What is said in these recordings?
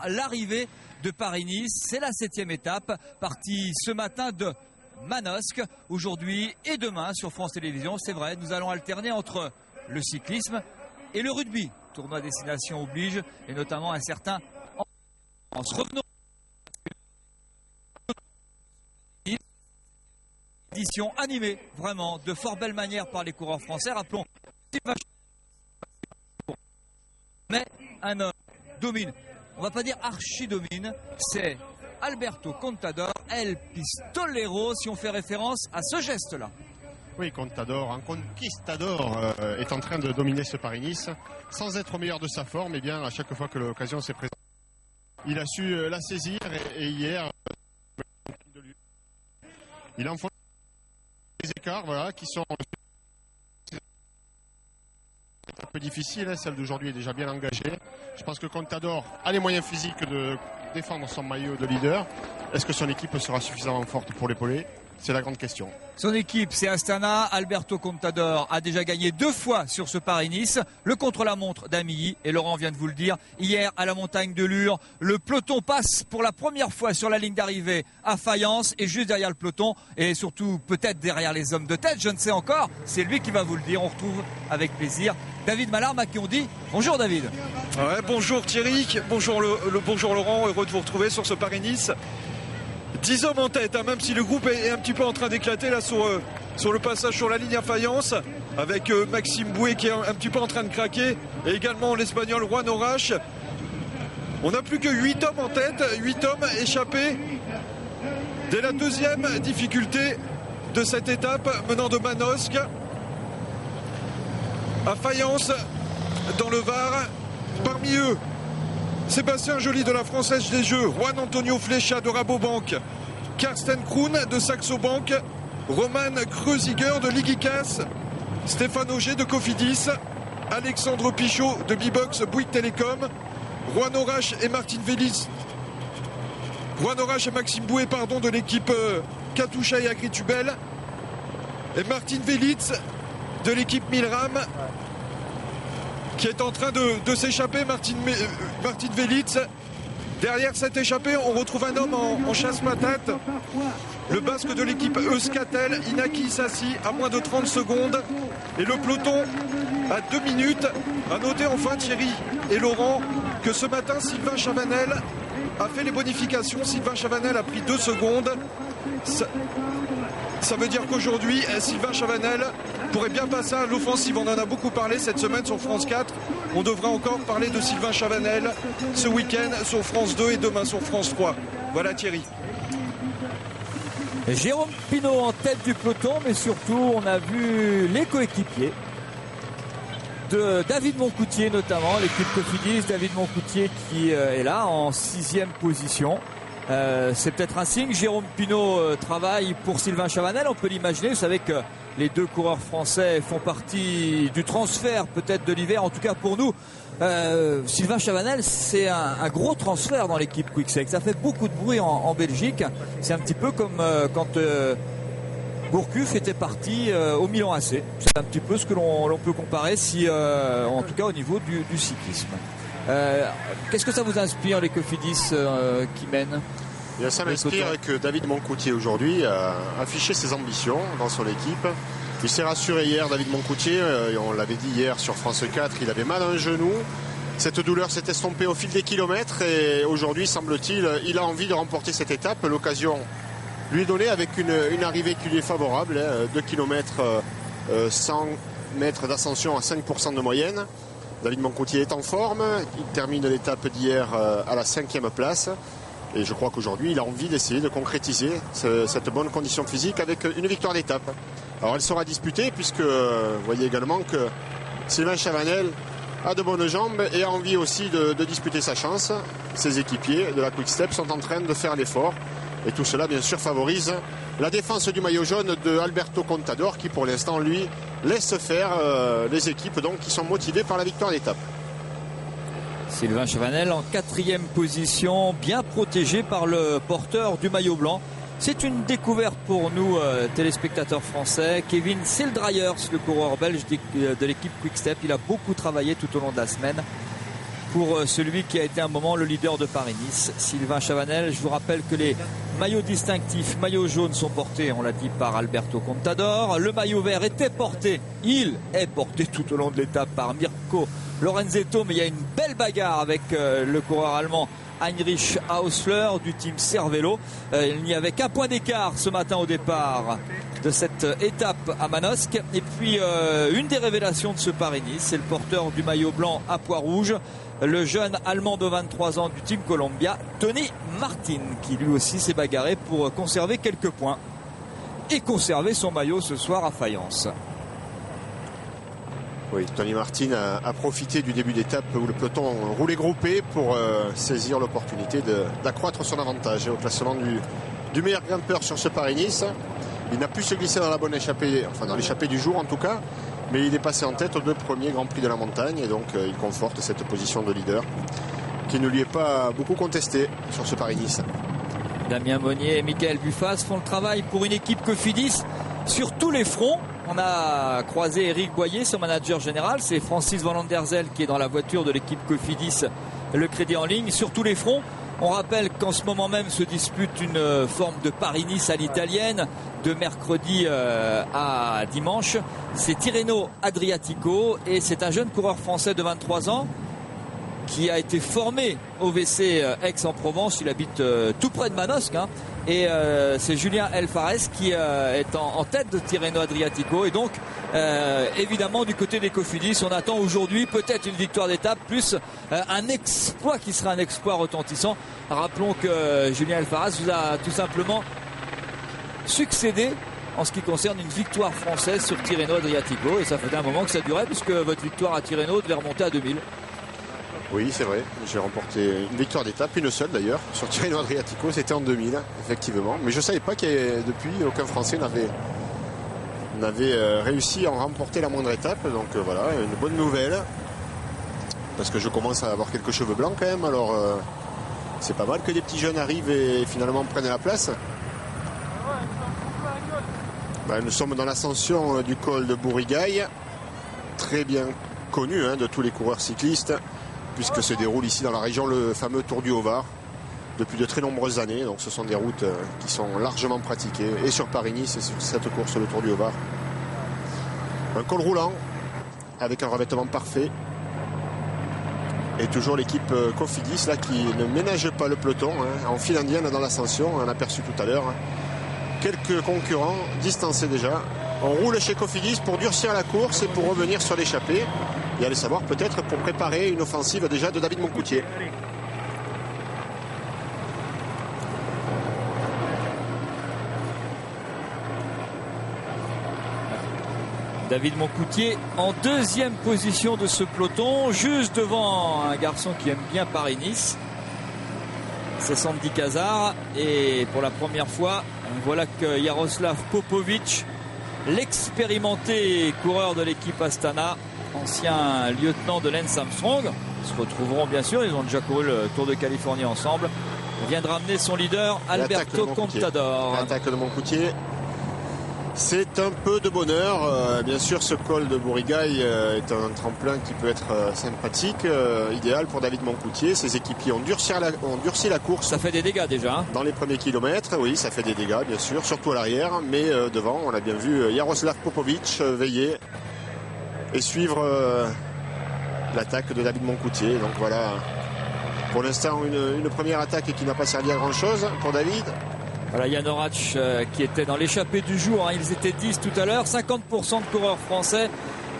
L'arrivée de Paris-Nice, c'est la 7e étape, partie ce matin de Manosque, aujourd'hui et demain sur France Télévisions. C'est vrai, nous allons alterner entre le cyclisme et le rugby. Tournoi destination oblige, et notamment un certain en se revenant. Édition animée, vraiment, de fort belle manière par les coureurs français. Rappelons, mais un homme domine, on va pas dire archi-domine, c'est Alberto Contador, El Pistolero, si on fait référence à ce geste-là. Oui, Contador, un conquistador, est en train de dominer ce Paris-Nice, sans être au meilleur de sa forme, et bien à chaque fois que l'occasion s'est présentée, il a su la saisir, et hier, il enfonce les écarts, voilà, qui sont un peu difficiles, hein. Celle d'aujourd'hui est déjà bien engagée. Je pense que Contador a les moyens physiques de défendre son maillot de leader. Est-ce que son équipe sera suffisamment forte pour l'épauler? C'est la grande question. Son équipe, c'est Astana. Alberto Contador a déjà gagné 2 fois sur ce Paris-Nice. Le contre-la-montre d'Amilly. Et Laurent vient de vous le dire. Hier, à la montagne de Lure, le peloton passe pour la première fois sur la ligne d'arrivée à Fayence. Et juste derrière le peloton, et surtout peut-être derrière les hommes de tête, je ne sais encore, c'est lui qui va vous le dire. On retrouve avec plaisir David Malarme à qui on dit bonjour David. Ouais, bonjour Thierry, bonjour bonjour Laurent, heureux de vous retrouver sur ce Paris-Nice. 10 hommes en tête, hein, même si le groupe est un petit peu en train d'éclater là sur le passage sur la ligne à Fayence, avec Maxime Bouet qui est un petit peu en train de craquer, et également l'Espagnol Juan Orache. On n'a plus que 8 hommes en tête, 8 hommes échappés dès la 2e difficulté de cette étape menant de Manosque à Fayence dans le Var. Parmi eux, Sébastien Joly de la Française des Jeux, Juan Antonio Flecha de Rabobank, Karsten Kroon de Saxo Bank, Roman Kreuziger de Ligicas, Stéphane Auger de Cofidis, Alexandre Pichot de Bibox Bouygues Télécom, Juan Orache et Maxime Bouet de l'équipe Katusha et Agritubel, et Martin Velitz de l'équipe Milram, qui est en train de s'échapper. Martin Velitz. Derrière cette échappée, on retrouve un homme en chasse-patate, le basque de l'équipe Euskaltel, Inaki Sassi, à moins de 30 secondes. Et le peloton à 2 minutes. À noter enfin, Thierry et Laurent, que ce matin, Sylvain Chavanel a fait les bonifications. Sylvain Chavanel a pris 2 secondes. Ça veut dire qu'aujourd'hui, Sylvain Chavanel pourrait bien passer à l'offensive. On en a beaucoup parlé cette semaine sur France 4. On devrait encore parler de Sylvain Chavanel ce week-end sur France 2 et demain sur France 3. Voilà Thierry. Jérôme Pinault en tête du peloton, mais surtout on a vu les coéquipiers de David Moncoutier notamment, l'équipe Cofidis. David Moncoutier qui est là en 6e position. C'est peut-être un signe. Jérôme Pinault travaille pour Sylvain Chavanel, on peut l'imaginer. Vous savez que les 2 coureurs français font partie du transfert peut-être de l'hiver, en tout cas pour nous. Sylvain Chavanel, c'est un gros transfert dans l'équipe Quick-Step. Ça fait beaucoup de bruit en Belgique. C'est un petit peu comme quand Gourcuff était parti au Milan AC. C'est un petit peu ce que l'on peut comparer, en tout cas au niveau du cyclisme. Qu'est-ce que ça vous inspire, les Cofidis qui mènent? Ça m'inspire que David Moncoutier aujourd'hui a affiché ses ambitions dans son équipe. Il s'est rassuré hier, David Moncoutier, on l'avait dit hier sur France 4, il avait mal à un genou. Cette douleur s'est estompée au fil des kilomètres et aujourd'hui, semble-t-il, il a envie de remporter cette étape. L'occasion lui est donnée avec une arrivée qui lui est favorable, 2 km 100 mètres d'ascension à 5% de moyenne. David Moncoutier est en forme, il termine l'étape d'hier à la 5e place. Et je crois qu'aujourd'hui, il a envie d'essayer de concrétiser cette bonne condition physique avec une victoire d'étape. Alors elle sera disputée puisque vous voyez également que Sylvain Chavanel a de bonnes jambes et a envie aussi de disputer sa chance. Ses équipiers de la Quick-Step sont en train de faire l'effort. Et tout cela, bien sûr, favorise la défense du maillot jaune de Alberto Contador qui, pour l'instant, lui, laisse faire les équipes donc, qui sont motivées par la victoire d'étape. Sylvain Chavanel en 4e position, bien protégé par le porteur du maillot blanc. C'est une découverte pour nous, téléspectateurs français. Kevin Seldryers, le coureur belge de l'équipe Quick-Step, il a beaucoup travaillé tout au long de la semaine. pour celui qui a été un moment le leader de Paris-Nice, Sylvain Chavanel. Je vous rappelle que les maillots distinctifs, maillots jaunes sont portés, on l'a dit, par Alberto Contador. Le maillot vert il est porté tout au long de l'étape par Mirko Lorenzetto, mais il y a une belle bagarre avec le coureur allemand Heinrich Hausler du team Cervelo. Il n'y avait qu'un point d'écart ce matin au départ de cette étape à Manosque. Et puis une des révélations de ce Paris-Nice, c'est le porteur du maillot blanc à pois rouge, le jeune allemand de 23 ans du team Columbia, Tony Martin, qui lui aussi s'est bagarré pour conserver quelques points et conserver son maillot ce soir à Fayence. Oui, Tony Martin a profité du début d'étape où le peloton roulait groupé pour saisir l'opportunité d'accroître son avantage au classement du meilleur grimpeur sur ce Paris-Nice. Il n'a pu se glisser dans la bonne échappée, enfin dans l'échappée du jour en tout cas, mais il est passé en tête aux 2 premiers Grands Prix de la montagne et donc il conforte cette position de leader qui ne lui est pas beaucoup contestée sur ce Paris-Nice. Damien Monnier et Michael Buffas font le travail pour une équipe Cofidis sur tous les fronts. On a croisé Eric Boyer, son manager général. C'est Francis Van Landerzeel qui est dans la voiture de l'équipe Cofidis, le Crédit en ligne, sur tous les fronts. On rappelle qu'en ce moment même se dispute une forme de Paris-Nice à l'italienne, de mercredi à dimanche. C'est Tirreno Adriatico et c'est un jeune coureur français de 23 ans qui a été formé au WC Aix-en-Provence. Il habite tout près de Manosque, hein. Et c'est Julien Elfares qui est en tête de Tirreno Adriatico. Et donc évidemment du côté des Cofidis, on attend aujourd'hui peut-être une victoire d'étape plus un exploit qui sera un exploit retentissant. Rappelons que Julien Elfaras vous a tout simplement succédé en ce qui concerne une victoire française sur Tirreno Adriatico, et ça faisait un moment que ça durait puisque votre victoire à Tirreno devait remonter à 2000. Oui, c'est vrai. J'ai remporté une victoire d'étape, une seule d'ailleurs, sur Tirreno Adriatico. C'était en 2000, effectivement. Mais je ne savais pas qu'il y avait, depuis, aucun Français n'avait réussi à en remporter la moindre étape. Donc voilà, une bonne nouvelle. Parce que je commence à avoir quelques cheveux blancs quand même. Alors c'est pas mal que des petits jeunes arrivent et finalement prennent la place. Nous sommes dans l'ascension du col de Bourigaille. Très bien connu de tous les coureurs cyclistes, puisque se déroule ici dans la région le fameux Tour du Haut-Var depuis de très nombreuses années. Donc ce sont des routes qui sont largement pratiquées et sur Paris-Nice et sur cette course, le Tour du Haut-Var. Un col roulant avec un revêtement parfait. Et toujours l'équipe Cofidis là qui ne ménage pas le peloton en file indienne dans l'ascension. On a aperçu tout à l'heure quelques concurrents distancés déjà. On roule chez Cofidis pour durcir la course et pour revenir sur l'échappée. Et aller savoir peut-être pour préparer une offensive déjà de David Moncoutier. David Moncoutier en deuxième position de ce peloton, juste devant un garçon qui aime bien Paris-Nice. C'est Sandy Cazard. Et pour la première fois, voilà que Jaroslav Popovic, l'expérimenté coureur de l'équipe Astana, ancien lieutenant de Lance Armstrong, se retrouveront bien sûr, ils ont déjà couru le Tour de Californie ensemble, vient de ramener son leader Alberto Contador. L'attaque de Moncoutier, c'est un peu de bonheur. Bien sûr, ce col de Bourigaille est un tremplin qui peut être sympathique, idéal pour David Moncoutier. Ses équipiers ont durci la course. Ça fait des dégâts déjà. Dans les premiers kilomètres, oui, ça fait des dégâts, bien sûr, surtout à l'arrière. Mais devant, on a bien vu Jaroslav Popovic veiller et suivre l'attaque de David Moncoutier. Donc voilà, pour l'instant, une première attaque qui n'a pas servi à grand-chose pour David. Voilà Jan Orach qui était dans l'échappée du jour, ils étaient 10 tout à l'heure, 50% de coureurs français.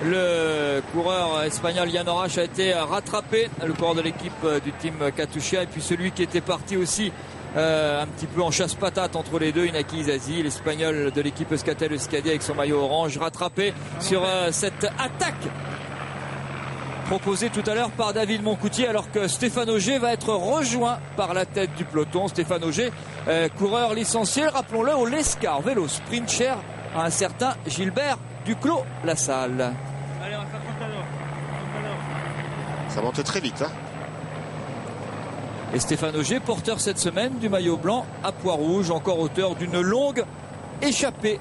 Le coureur espagnol Jan Orach a été rattrapé, le coureur de l'équipe du team Katusha, et puis celui qui était parti aussi un petit peu en chasse-patate entre les deux, Inaki Izazi, l'espagnol de l'équipe Euskaltel-Euskadi avec son maillot orange, rattrapé sur cette attaque proposé tout à l'heure par David Moncoutier, alors que Stéphane Auger va être rejoint par la tête du peloton. Stéphane Auger, coureur licencié, rappelons-le, au Lescar Vélo Sprint cher à un certain Gilbert Duclos-Lassalle. Allez, on va faire Contador. Ça monte très vite. Et Stéphane Auger, porteur cette semaine du maillot blanc à pois rouge, encore auteur d'une longue échappée.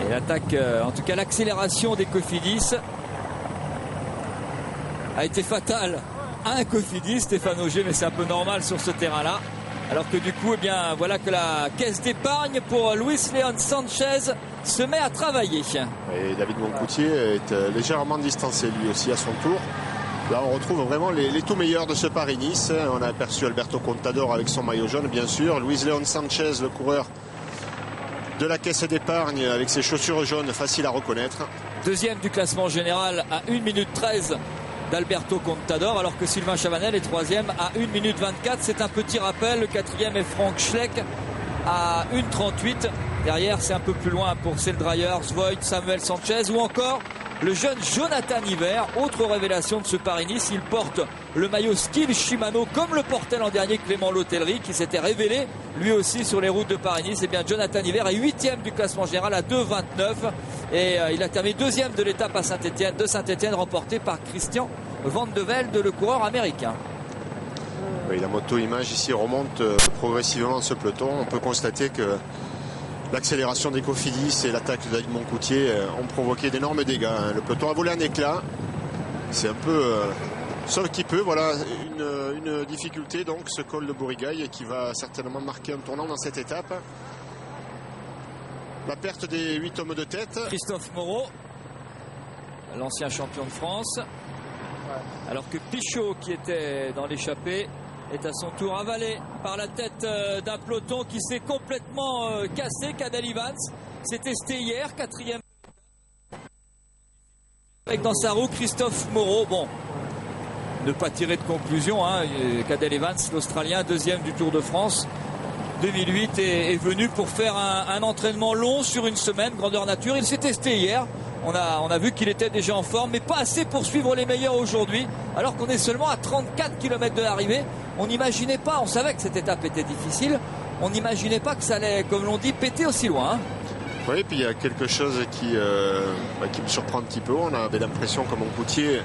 Et l'attaque, en tout cas l'accélération des Cofidis a été fatale à un Cofidis, Stéphane Auger, mais c'est un peu normal sur ce terrain-là. Alors que du coup, eh bien, voilà que la caisse d'épargne pour Luis León Sánchez se met à travailler. Et David Moncoutier est légèrement distancé lui aussi à son tour. Là, on retrouve vraiment les tout meilleurs de ce Paris-Nice. On a aperçu Alberto Contador avec son maillot jaune, bien sûr. Luis León Sánchez, le coureur de la caisse d'épargne, avec ses chaussures jaunes, facile à reconnaître. Deuxième du classement général à 1 minute 13 d'Alberto Contador, alors que Sylvain Chavanel est troisième à 1 minute 24. C'est un petit rappel. Le quatrième est Frank Schleck à 1,38. Derrière, c'est un peu plus loin pour Seldryer, Zvoit, Samuel Sanchez ou encore le jeune Jonathan Hiver, autre révélation de ce Paris-Nice. Il porte le maillot Skill Shimano comme le portait l'an dernier Clément Lotellerie, qui s'était révélé lui aussi sur les routes de Paris-Nice. Et bien Jonathan Hiver est 8e du classement général à 2,29 et il a terminé 2e de l'étape à Saint-Étienne, remporté par Christian Van de Velde, le coureur américain. Oui, la moto image ici remonte progressivement ce peloton. On peut constater que l'accélération des Cofidis et l'attaque de David Moncoutier ont provoqué d'énormes dégâts. Le peloton a volé un éclat. C'est un peu sauf qui peut. Voilà une difficulté, donc ce col de Bourrigaille qui va certainement marquer un tournant dans cette étape. La perte des 8 hommes de tête. Christophe Moreau, l'ancien champion de France. Alors que Pichot, qui était dans l'échappée, est à son tour avalé par la tête d'un peloton qui s'est complètement cassé. Cadel Evans s'est testé hier, 4e. Avec dans sa roue Christophe Moreau. Bon, ne pas tirer de conclusion. Cadel Evans, l'Australien, 2e du Tour de France 2008, est venu pour faire un entraînement long sur une semaine, grandeur nature. Il s'est testé hier. On a vu qu'il était déjà en forme, mais pas assez pour suivre les meilleurs aujourd'hui, alors qu'on est seulement à 34 km de l'arrivée. On n'imaginait pas, on savait que cette étape était difficile, on n'imaginait pas que ça allait, comme l'on dit, péter aussi loin. Oui, puis il y a quelque chose qui me surprend un petit peu. On avait l'impression que Moncoutier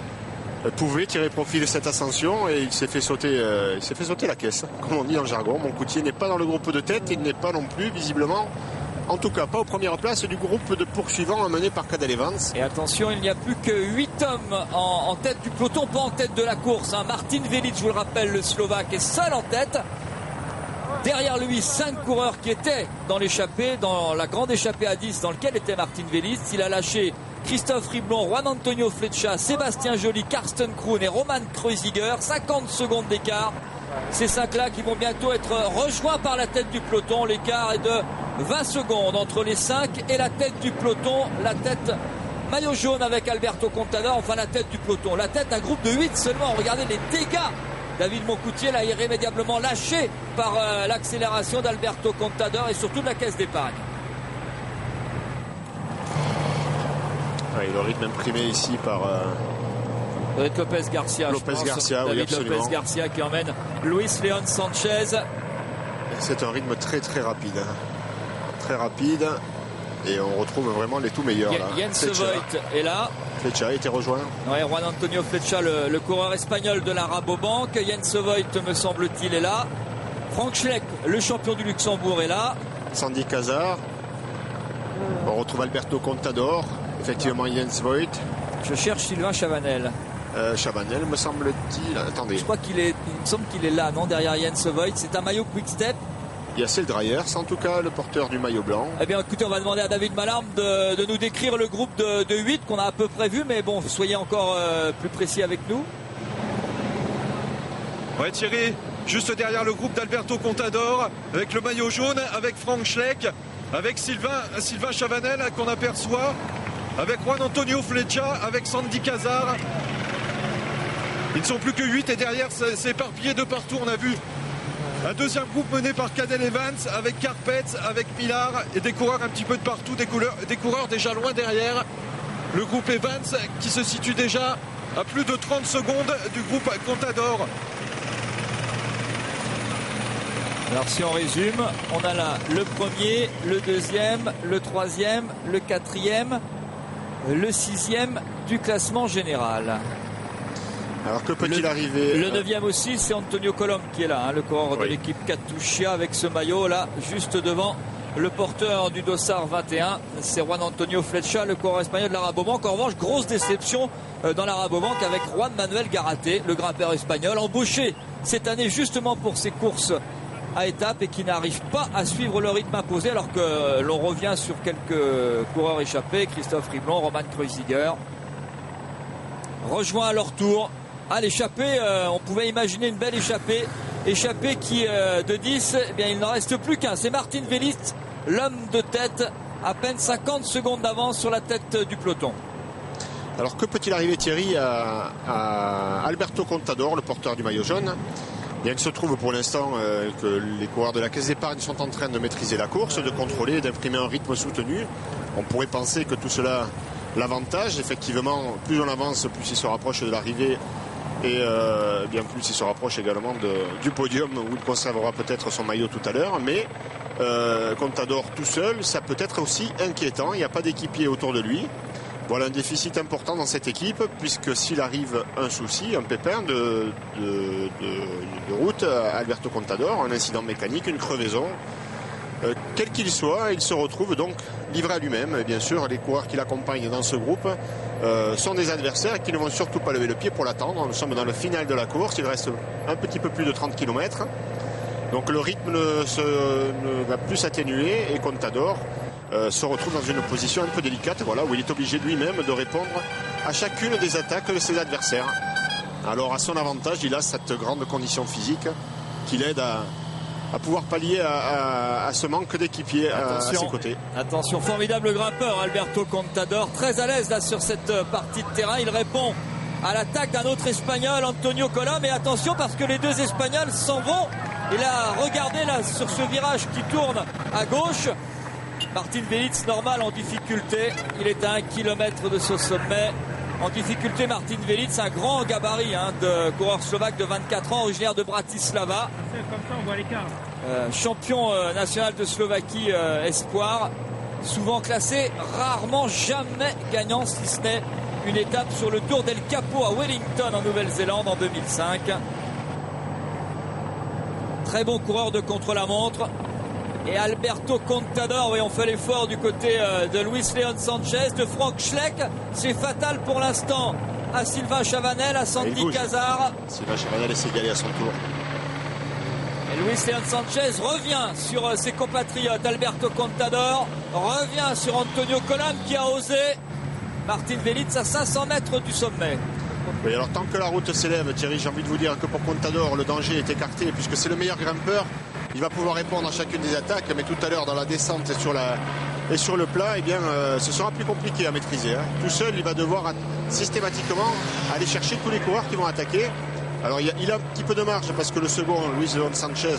pouvait tirer profit de cette ascension et il s'est fait sauter la caisse, comme on dit dans le jargon. Moncoutier n'est pas dans le groupe de tête, il n'est pas non plus visiblement, en tout cas pas aux premières places du groupe de poursuivants mené par Cadel Evans. Et attention, il n'y a plus que 8 hommes en tête du peloton, pas en tête de la course. Martin Velic, je vous le rappelle, le Slovaque, est seul en tête. Derrière lui, 5 coureurs qui étaient dans l'échappée, dans la grande échappée à 10 dans laquelle était Martin Velic. Il a lâché Christophe Riblon, Juan Antonio Flecha, Sébastien Joly, Karsten Kroon et Roman Kreuziger. 50 secondes d'écart. Ces 5-là qui vont bientôt être rejoints par la tête du peloton. L'écart est de 20 secondes entre les 5 et la tête du peloton. La tête maillot jaune avec Alberto Contador, enfin la tête du peloton. La tête, un groupe de 8 seulement. Regardez les dégâts. David Moncoutier l'a irrémédiablement lâché par l'accélération d'Alberto Contador et surtout de la caisse d'épargne. Oui, le rythme imprimé ici par Lopez Garcia. David Lopez Garcia qui emmène Luis León Sánchez. C'est un rythme très très rapide. Très rapide. Et on retrouve vraiment les tout meilleurs. Jens Voigt est là. Flecha a été rejoint. Ouais, Juan Antonio Flecha, le coureur espagnol de la Rabobank. Jens Voigt, me semble-t-il, est là. Frank Schleck, le champion du Luxembourg, est là. Sandy Cazard. On retrouve Alberto Contador. Effectivement, Jens Voigt. Je cherche Sylvain Chavanel. Chavanel, me semble-t-il. Attendez. Je crois il me semble qu'il est là, non, derrière Jens Voigt. C'est un maillot Quick Step. Il y a Seldryer, c'est en tout cas le porteur du maillot blanc. Eh bien, écoutez, on va demander à David Malarme de nous décrire le groupe de 8 qu'on a à peu près vu, mais bon, soyez encore plus précis avec nous. Ouais, Thierry, juste derrière le groupe d'Alberto Contador, avec le maillot jaune, avec Frank Schleck, avec Sylvain Chavanel qu'on aperçoit, avec Juan Antonio Flecha, avec Sandy Cazard. Ils ne sont plus que 8 et derrière, c'est éparpillé de partout. On a vu un deuxième groupe mené par Cadel Evans, avec Carpet, avec Millar et des coureurs un petit peu de partout, des coureurs déjà loin derrière. Le groupe Evans qui se situe déjà à plus de 30 secondes du groupe Contador. Alors si on résume, on a là le premier, le deuxième, le troisième, le quatrième, le 6e du classement général. Alors que peut-il arriver? Le 9e aussi, c'est Antonio Colom qui est là, le coureur de l'équipe Katusha avec ce maillot là, juste devant le porteur du dossard 21, c'est Juan Antonio Flecha, le coureur espagnol de la Rabobank. En revanche, grosse déception dans la Rabobank avec Juan Manuel Garate, le grimpeur espagnol, embauché cette année justement pour ses courses à étapes et qui n'arrive pas à suivre le rythme imposé, alors que l'on revient sur quelques coureurs échappés, Christophe Riblon, Roman Kreuziger, rejoint à leur tour. À l'échappée, on pouvait imaginer une belle échappée qui de 10, eh bien, il n'en reste plus qu'un, c'est Martin Velits, l'homme de tête, à peine 50 secondes d'avance sur la tête du peloton. Alors que peut-il arriver, Thierry, à Alberto Contador, le porteur du maillot jaune? Bien qu'il se trouve pour l'instant que les coureurs de la Caisse d'épargne sont en train de maîtriser la course, de contrôler, d'imprimer un rythme soutenu. On pourrait penser que tout cela l'avantage. Effectivement, plus on avance, plus il se rapproche de l'arrivée et bien plus il se rapproche également du podium où il conservera peut-être son maillot tout à l'heure. Mais Contador tout seul, ça peut être aussi inquiétant. Il n'y a pas d'équipier autour de lui. Voilà un déficit important dans cette équipe, puisque s'il arrive un souci, un pépin de route à Alberto Contador, un incident mécanique, une crevaison, quel qu'il soit, il se retrouve donc livré à lui-même. Et bien sûr, les coureurs qui l'accompagnent dans ce groupe sont des adversaires qui ne vont surtout pas lever le pied pour l'attendre. Nous sommes dans le final de la course, il reste un petit peu plus de 30 km. Donc le rythme ne va plus s'atténuer et Contador se retrouve dans une position un peu délicate, voilà, où il est obligé lui-même de répondre à chacune des attaques de ses adversaires. Alors à son avantage, il a cette grande condition physique qui l'aide à pouvoir pallier à ce manque d'équipiers à ses côtés. Attention, formidable grimpeur Alberto Contador, très à l'aise là sur cette partie de terrain. Il répond à l'attaque d'un autre Espagnol, Antonio Colom, et attention parce que les deux Espagnols s'en vont. Et là, regardez là sur ce virage qui tourne à gauche, Martin Velits, normal, en difficulté. Il est à 1 km de ce sommet. En difficulté, Martin Velits, un grand gabarit de coureur slovaque de 24 ans, originaire de Bratislava. Comme ça, on voit l'écart. Champion national de Slovaquie espoir. Souvent classé, rarement jamais gagnant, si ce n'est une étape sur le Tour d'El Capo à Wellington en Nouvelle-Zélande en 2005. Très bon coureur de contre-la-montre. Et Alberto Contador, oui, on fait l'effort du côté de Luis Leon Sanchez, de Frank Schleck. C'est fatal pour l'instant à Sylvain Chavanel, à Sandy Cazard. Sylvain Chavanel essaie d'y aller à son tour. Et Luis Leon Sanchez revient sur ses compatriotes. Alberto Contador revient sur Antonio Colom qui a osé. Martin Velits à 500 mètres du sommet. Oui, alors tant que la route s'élève, Thierry, j'ai envie de vous dire que pour Contador, le danger est écarté puisque c'est le meilleur grimpeur. Il va pouvoir répondre à chacune des attaques, mais tout à l'heure dans la descente et sur le plat, eh bien, ce sera plus compliqué à maîtriser. Tout seul, il va devoir systématiquement aller chercher tous les coureurs qui vont attaquer. Alors il a un petit peu de marge parce que le second, Luis Leon Sanchez,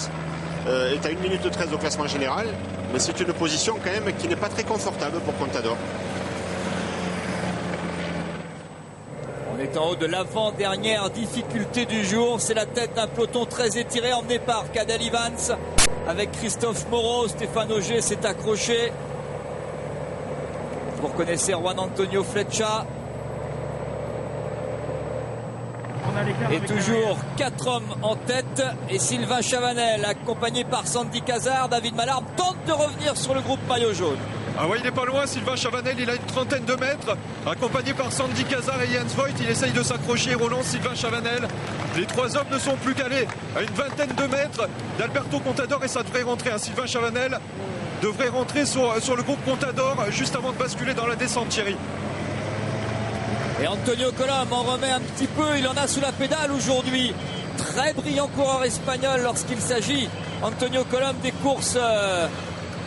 est à 1 minute 13 au classement général, mais c'est une position quand même qui n'est pas très confortable pour Contador. On est en haut de l'avant-dernière difficulté du jour. C'est la tête d'un peloton très étiré emmené par Cadel Evans avec Christophe Moreau. Stéphane Auger s'est accroché. Vous reconnaissez Juan Antonio Flecha. Et toujours 4 hommes en tête. Et Sylvain Chavanel accompagné par Sandy Cazard. David Malherbe tente de revenir sur le groupe maillot jaune. Ah ouais, il n'est pas loin, Sylvain Chavanel, il a une trentaine de mètres, accompagné par Sandy Cazard et Jens Voigt. Il essaye de s'accrocher et relance Sylvain Chavanel. Les 3 hommes ne sont plus calés à une vingtaine de mètres d'Alberto Contador et ça devrait rentrer. Sylvain Chavanel devrait rentrer sur le groupe Contador juste avant de basculer dans la descente, Thierry. Et Antonio Colom en remet un petit peu, il en a sous la pédale aujourd'hui. Très brillant coureur espagnol lorsqu'il s'agit, Antonio Colom, des courses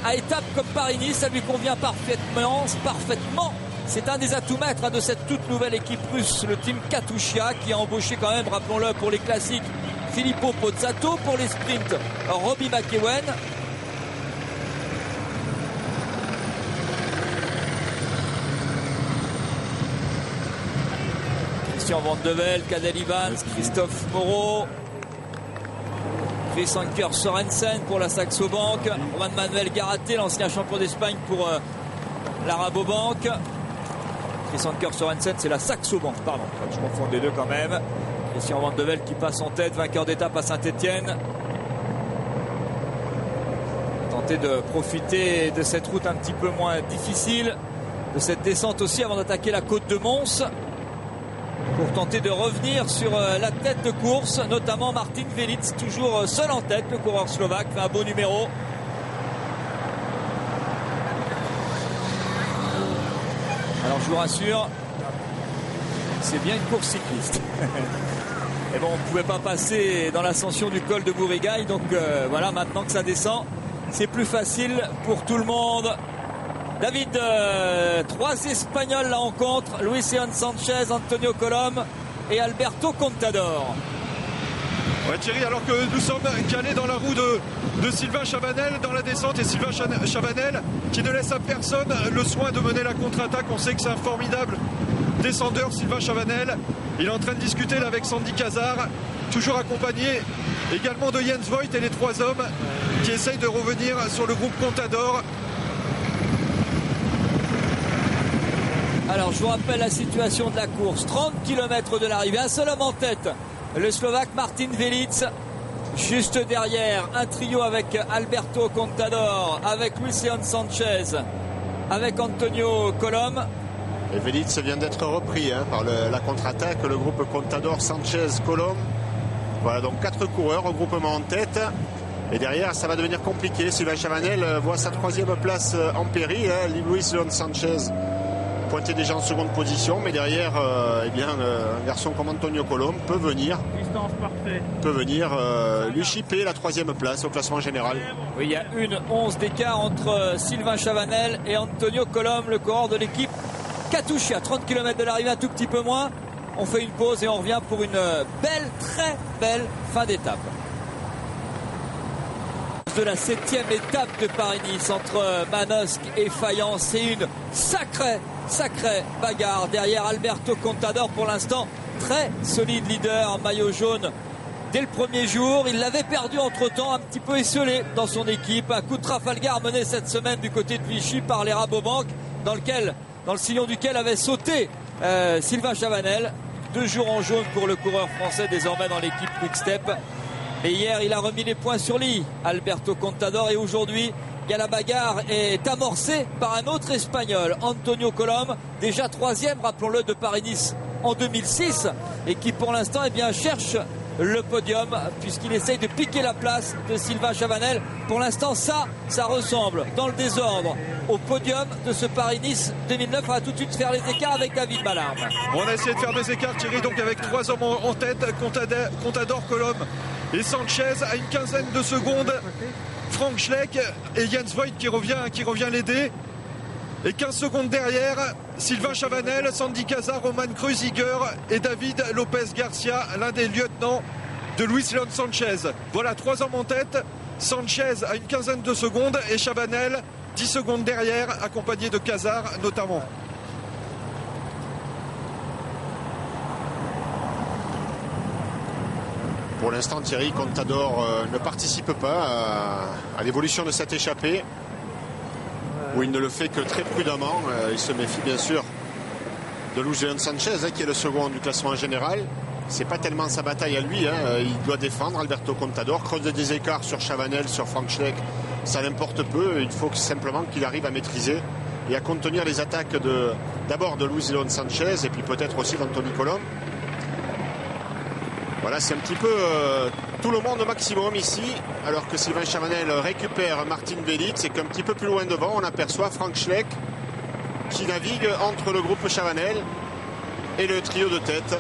à étapes comme Paris-Nice, ça lui convient parfaitement. C'est un des atouts maîtres de cette toute nouvelle équipe russe, le team Katusha, qui a embauché quand même, rappelons-le, pour les classiques Filippo Pozzato, pour les sprints Robbie McEwen. Christian Van de Velde, Cadel Evans, Christophe Moreau, Chris Anker Sorensen pour la Saxo Bank, Juan Manuel Garate, l'ancien champion d'Espagne pour la Rabobank. Chris Anker Sorensen, c'est la Saxo Bank, pardon, je confonds les deux quand même. Christian Van de Velde qui passe en tête, vainqueur d'étape à Saint-Etienne. tenter de profiter de cette route un petit peu moins difficile, de cette descente aussi avant d'attaquer la côte de Mons, pour tenter de revenir sur la tête de course, notamment Martin Velits, toujours seul en tête, le coureur slovaque, fait un beau numéro. Alors je vous rassure, c'est bien une course cycliste. Et bon, on ne pouvait pas passer dans l'ascension du col de Bourigaille, donc voilà, maintenant que ça descend, c'est plus facile pour tout le monde. David, 3 Espagnols la rencontre, Luis León Sanchez, Antonio Colom et Alberto Contador. Ouais, Thierry, alors que nous sommes calés dans la roue de Sylvain Chavanel dans la descente, et Sylvain Chavanel qui ne laisse à personne le soin de mener la contre-attaque. On sait que c'est un formidable descendeur, Sylvain Chavanel. Il est en train de discuter là avec Sandy Cazard, toujours accompagné également de Jens Voigt et les 3 hommes qui essayent de revenir sur le groupe Contador. Alors je vous rappelle la situation de la course, 30 km de l'arrivée, un seul homme en tête, le Slovaque Martin Velits. Juste derrière, un trio avec Alberto Contador, avec Luis León Sanchez, avec Antonio Colom. Et Velits vient d'être repris par la contre-attaque, le groupe Contador, Sanchez, Colom. Voilà donc 4 coureurs, regroupement en tête. Et derrière, ça va devenir compliqué. Sylvain Chavanel voit sa 3e place en péril. Luis León Sanchez pointé déjà en seconde position, mais derrière, un garçon comme Antonio Colom peut venir lui chipper la 3e place au classement général. Oui, il y a 1,11 d'écart entre Sylvain Chavanel et Antonio Colom, le coureur de l'équipe Katusha. 30 km de l'arrivée, un tout petit peu moins. On fait une pause et on revient pour une belle, très belle fin d'étape. De la 7e étape de Paris-Nice entre Manosque et Fayence, c'est une sacrée bagarre derrière Alberto Contador, pour l'instant très solide leader en maillot jaune dès le premier jour. Il l'avait perdu entre temps, un petit peu esselé dans son équipe. Un coup de Trafalgar mené cette semaine du côté de Vichy par les Rabobank, dans le sillon duquel avait sauté Sylvain Chavanel. 2 jours en jaune pour le coureur français désormais dans l'équipe Quick-Step. Et hier, il a remis les points sur l'I, Alberto Contador. Et aujourd'hui, la bagarre est amorcée par un autre Espagnol, Antonio Colom, déjà 3e, rappelons-le, de Paris-Nice en 2006, et qui pour l'instant cherche le podium, puisqu'il essaye de piquer la place de Sylvain Chavanel. Pour l'instant, ça ressemble dans le désordre au podium de ce Paris-Nice 2009. On va tout de suite faire les écarts avec David Malarme. On a essayé de faire des écarts, Thierry, donc avec 3 hommes en tête, Contador, Colom et Sanchez à une 15aine de secondes. Frank Schleck et Jens Voigt qui revient l'aider. Et 15 secondes derrière, Sylvain Chavanel, Sandy Cazard, Roman Kreuziger et David Lopez Garcia, l'un des lieutenants de Luis León Sanchez. Voilà, 3 hommes en tête. Sanchez à une 15aine de secondes et Chavanel 10 secondes derrière, accompagné de Cazard notamment. Pour l'instant, Thierry, Contador ne participe pas à l'évolution de cette échappée, où il ne le fait que très prudemment. Il se méfie bien sûr de Luis León Sanchez, qui est le second du classement général. C'est pas tellement sa bataille à lui, il doit défendre Alberto Contador, creuser des écarts sur Chavanel, sur Frank Schleck, ça n'importe peu. Il faut simplement qu'il arrive à maîtriser et à contenir les attaques d'abord de Luis León Sanchez et puis peut-être aussi d'Antonio Colom. Voilà, c'est un petit peu tout le monde au maximum ici, alors que Sylvain Chavanel récupère Martin Velits et qu'un petit peu plus loin devant, on aperçoit Frank Schleck qui navigue entre le groupe Chavanel et le trio de tête.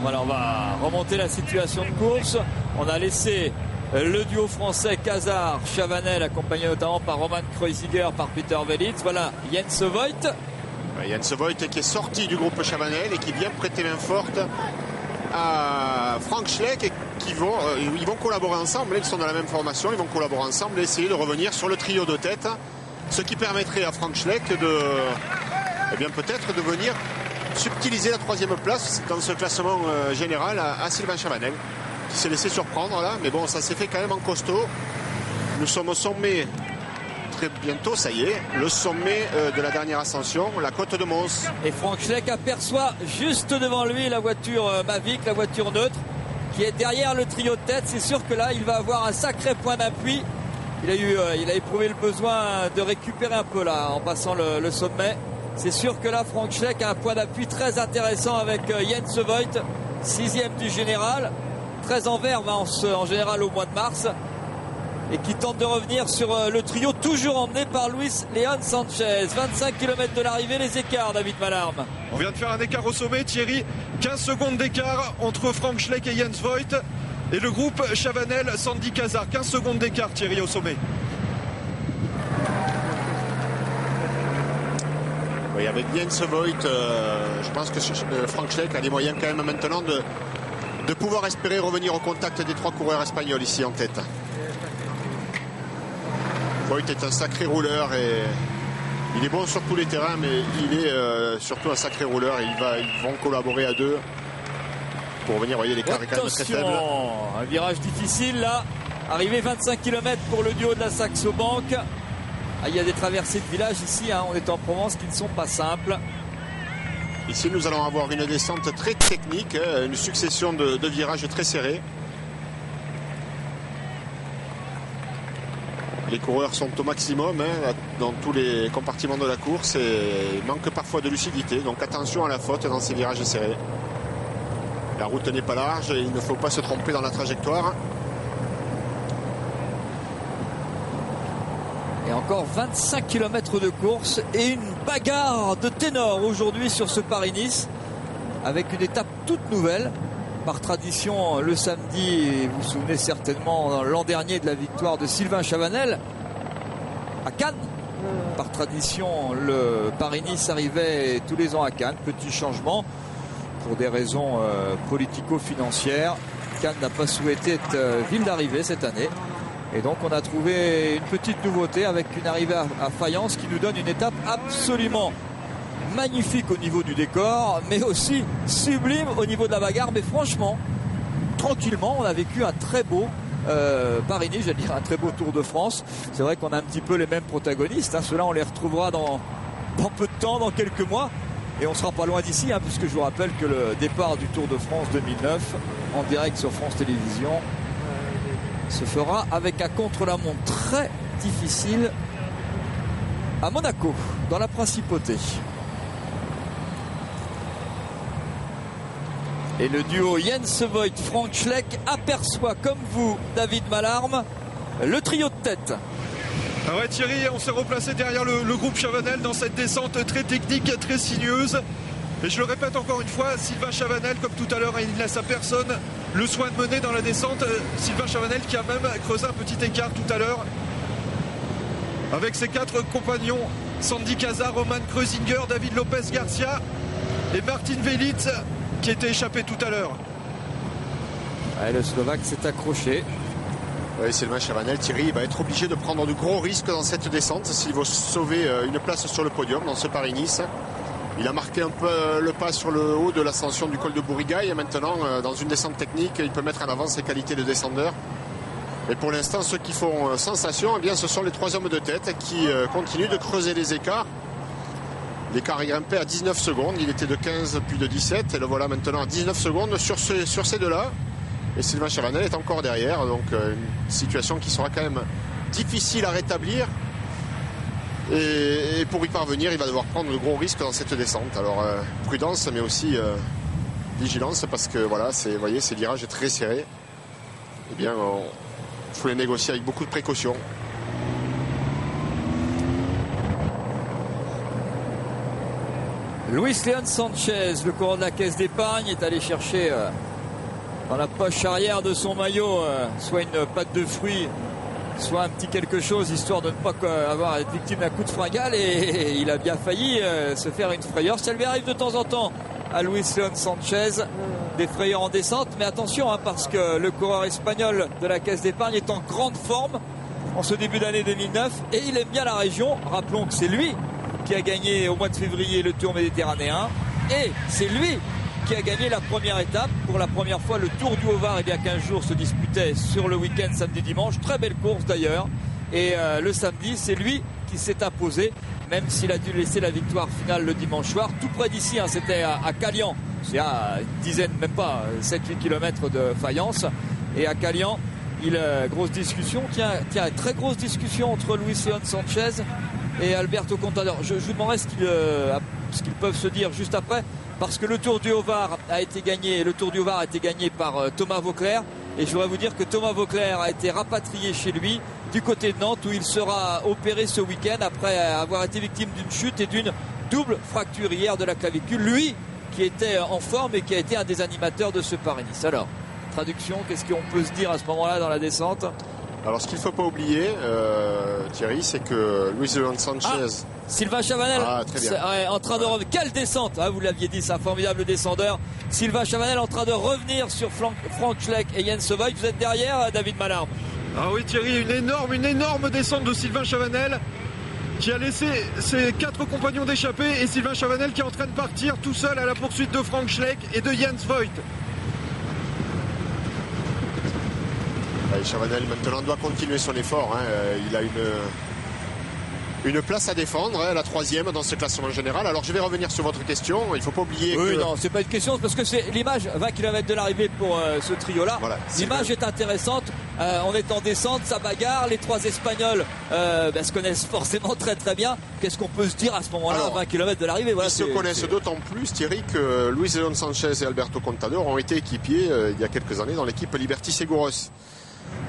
Voilà, on va remonter la situation de course. On a laissé le duo français Cazard-Chavanel, accompagné notamment par Roman Kreuziger, par Peter Velits. Voilà Jens Voigt. Jens Voigt qui est sorti du groupe Chavanel et qui vient prêter main forte à Frank Schleck, et ils vont collaborer ensemble. Ils sont dans la même formation, ils vont collaborer ensemble et essayer de revenir sur le trio de tête, ce qui permettrait à Frank Schleck peut-être de venir subtiliser la 3e place dans ce classement général à Sylvain Chavanel, qui s'est laissé surprendre là, mais bon, ça s'est fait quand même en costaud. Nous sommes au sommet très bientôt, ça y est, le sommet de la dernière ascension, la côte de Mons. Et Frank Schleck aperçoit juste devant lui la voiture Mavic, la voiture neutre, qui est derrière le trio de tête. C'est sûr que là, il va avoir un sacré point d'appui il a éprouvé le besoin de récupérer un peu là en passant le sommet. C'est sûr que là, Frank Schleck a un point d'appui très intéressant avec Jens Voigt, 6e du général, très en verve en général au mois de mars, et qui tente de revenir sur le trio, toujours emmené par Luis Leon Sanchez. 25 km de l'arrivée, les écarts, David Malarme. On vient de faire un écart au sommet, Thierry. 15 secondes d'écart entre Frank Schleck et Jens Voigt. Et le groupe Chavanel, Sandy Cazard. 15 secondes d'écart, Thierry, au sommet. Oui, avec Jens Voigt, je pense que Frank Schleck a les moyens quand même maintenant de pouvoir espérer revenir au contact des 3 coureurs espagnols ici en tête. Voigt est un sacré rouleur et il est bon sur tous les terrains, mais il est surtout un sacré rouleur et ils vont collaborer à 2 pour venir. Vous voyez, l'écart est quand même très faible. Un virage difficile là. Arrivé 25 km pour le duo de la Saxo Bank. Il y a des traversées de village ici, on est en Provence, qui ne sont pas simples. Ici, nous allons avoir une descente très technique, une succession de virages très serrés. Les coureurs sont au maximum dans tous les compartiments de la course et il manque parfois de lucidité. Donc attention à la faute dans ces virages serrés. La route n'est pas large et il ne faut pas se tromper dans la trajectoire. Et encore 25 km de course et une bagarre de ténor aujourd'hui sur ce Paris-Nice avec une étape toute nouvelle. Par tradition, le samedi, vous vous souvenez certainement l'an dernier de la victoire de Sylvain Chavanel à Cannes. Par tradition, le Paris-Nice arrivait tous les ans à Cannes. Petit changement pour des raisons politico-financières. Cannes n'a pas souhaité être ville d'arrivée cette année. Et donc on a trouvé une petite nouveauté avec une arrivée à Fayence qui nous donne une étape absolument magnifique au niveau du décor, mais aussi sublime au niveau de la bagarre. Mais franchement, tranquillement, on a vécu un très beau Paris-Nice, j'allais dire un très beau Tour de France. C'est vrai qu'on a un petit peu les mêmes protagonistes. Ceux-là, on les retrouvera dans peu de temps, dans quelques mois. Et on sera pas loin d'ici, puisque je vous rappelle que le départ du Tour de France 2009, en direct sur France Télévisions, se fera avec un contre-la-montre très difficile à Monaco, dans la Principauté. Et le duo Jens Voigt-Frank Schleck aperçoit, comme vous, David Malarme, le trio de tête. Ah ouais, Thierry, on s'est replacé derrière le groupe Chavanel dans cette descente très technique, très sinueuse. Et je le répète encore une fois, Sylvain Chavanel, comme tout à l'heure, il ne laisse à personne le soin de mener dans la descente. Sylvain Chavanel qui a même creusé un petit écart tout à l'heure avec ses 4 compagnons, Sandy Cazard, Roman Kreuziger, David Lopez Garcia et Martin Velitz qui était échappé tout à l'heure. Ouais, le Slovaque s'est accroché. Oui, Sylvain Chavanel, Thierry va être obligé de prendre de gros risques dans cette descente s'il veut sauver une place sur le podium dans ce Paris-Nice. Il a marqué un peu le pas sur le haut de l'ascension du col de Bourigaille et maintenant, dans une descente technique, il peut mettre en avant ses qualités de descendeur. Et pour l'instant, ceux qui font sensation, eh bien, ce sont les 3 hommes de tête qui continuent de creuser les écarts. L'écart est grimpé à 19 secondes, il était de 15 puis de 17 et le voilà maintenant à 19 secondes sur ces deux-là. Et Sylvain Chavanel est encore derrière, donc une situation qui sera quand même difficile à rétablir. Et pour y parvenir, il va devoir prendre de gros risques dans cette descente. Alors prudence, mais aussi vigilance, parce que voilà, vous voyez, ces virages très serrés. Eh bien, il faut les négocier avec beaucoup de précaution. Luis Leon Sanchez, le coureur de la Caisse d'Épargne, est allé chercher dans la poche arrière de son maillot soit une pâte de fruits, soit un petit quelque chose, histoire de ne pas être victime d'un coup de fringale, et il a bien failli se faire une frayeur. Ça lui arrive de temps en temps à Luis Leon Sanchez, des frayeurs en descente, mais attention, parce que le coureur espagnol de la Caisse d'Épargne est en grande forme en ce début d'année 2009 et il aime bien la région. Rappelons que c'est lui qui a gagné au mois de février le Tour méditerranéen et c'est lui qui a gagné la première étape. Pour la première fois, le Tour du Haut-Var, il y a 15 jours, se disputait sur le week-end samedi-dimanche. Très belle course d'ailleurs. Et le samedi, c'est lui qui s'est imposé, même s'il a dû laisser la victoire finale le dimanche soir. Tout près d'ici, c'était à Calian. C'est à une dizaine, même pas, 7-8 km de Fayence. Et à Calian, grosse discussion. Tiens, très grosse discussion entre Luis Leon Sanchez et Alberto Contador. Je vous demanderai ce qu'ils peuvent se dire juste après, parce que le Tour du Haut-Var a été gagné par Thomas Voeckler, et je voudrais vous dire que Thomas Voeckler a été rapatrié chez lui du côté de Nantes, où il sera opéré ce week-end après avoir été victime d'une chute et d'une double fracture hier de la clavicule. Lui qui était en forme et qui a été un des animateurs de ce Paris-Nice. Alors, traduction, qu'est-ce qu'on peut se dire à ce moment-là dans la descente? Alors, ce qu'il ne faut pas oublier, Thierry, c'est que Luis Leon Sanchez... Sylvain Chavanel, en train de revenir. Quelle descente, vous l'aviez dit, c'est un formidable descendeur. Sylvain Chavanel en train de revenir sur Frank Schleck et Jens Voigt. Vous êtes derrière, David Malherbe? Ah oui, Thierry, une énorme descente de Sylvain Chavanel, qui a laissé ses 4 compagnons d'échappée, et Sylvain Chavanel qui est en train de partir tout seul à la poursuite de Frank Schleck et de Jens Voigt. Chavanel maintenant doit continuer son effort. Il a une place à défendre, la 3e dans ce classement général. Alors je vais revenir sur votre question. Il ne faut pas oublier que... non, c'est pas une question, parce que c'est l'image 20 km de l'arrivée pour ce trio-là. Voilà, l'image est intéressante. On est en descente, ça bagarre. Les 3 Espagnols se connaissent forcément très très bien. Qu'est-ce qu'on peut se dire à ce moment-là, 20 km de l'arrivée? Ils se connaissent d'autant plus, Thierry, que Luis Leon Sanchez et Alberto Contador ont été équipiers il y a quelques années dans l'équipe Liberty Seguros.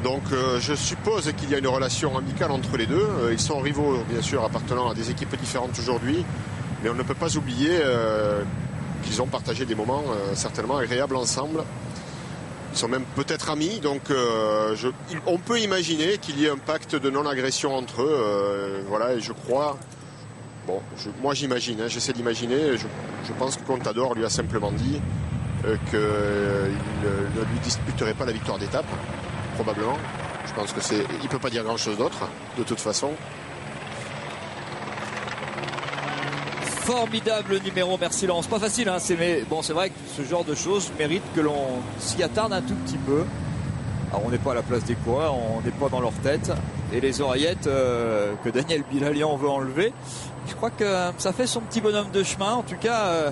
Donc je suppose qu'il y a une relation amicale entre les deux. Ils sont rivaux, bien sûr, appartenant à des équipes différentes aujourd'hui, mais on ne peut pas oublier qu'ils ont partagé des moments certainement agréables ensemble. Ils sont même peut-être amis, donc on peut imaginer qu'il y ait un pacte de non-agression entre eux. Voilà, et je crois... Bon, moi j'imagine, j'essaie d'imaginer. Je pense que Contador lui a simplement dit qu'il ne lui disputerait pas la victoire d'étape. Probablement. Je pense que il peut pas dire grand chose d'autre, de toute façon. Formidable numéro, merci Laurence. Pas facile, mais bon, c'est vrai que ce genre de choses mérite que l'on s'y attarde un tout petit peu. Alors on n'est pas à la place des coureurs, on n'est pas dans leur tête. Et les oreillettes que Daniel Bilalian veut enlever, je crois que ça fait son petit bonhomme de chemin. En tout cas,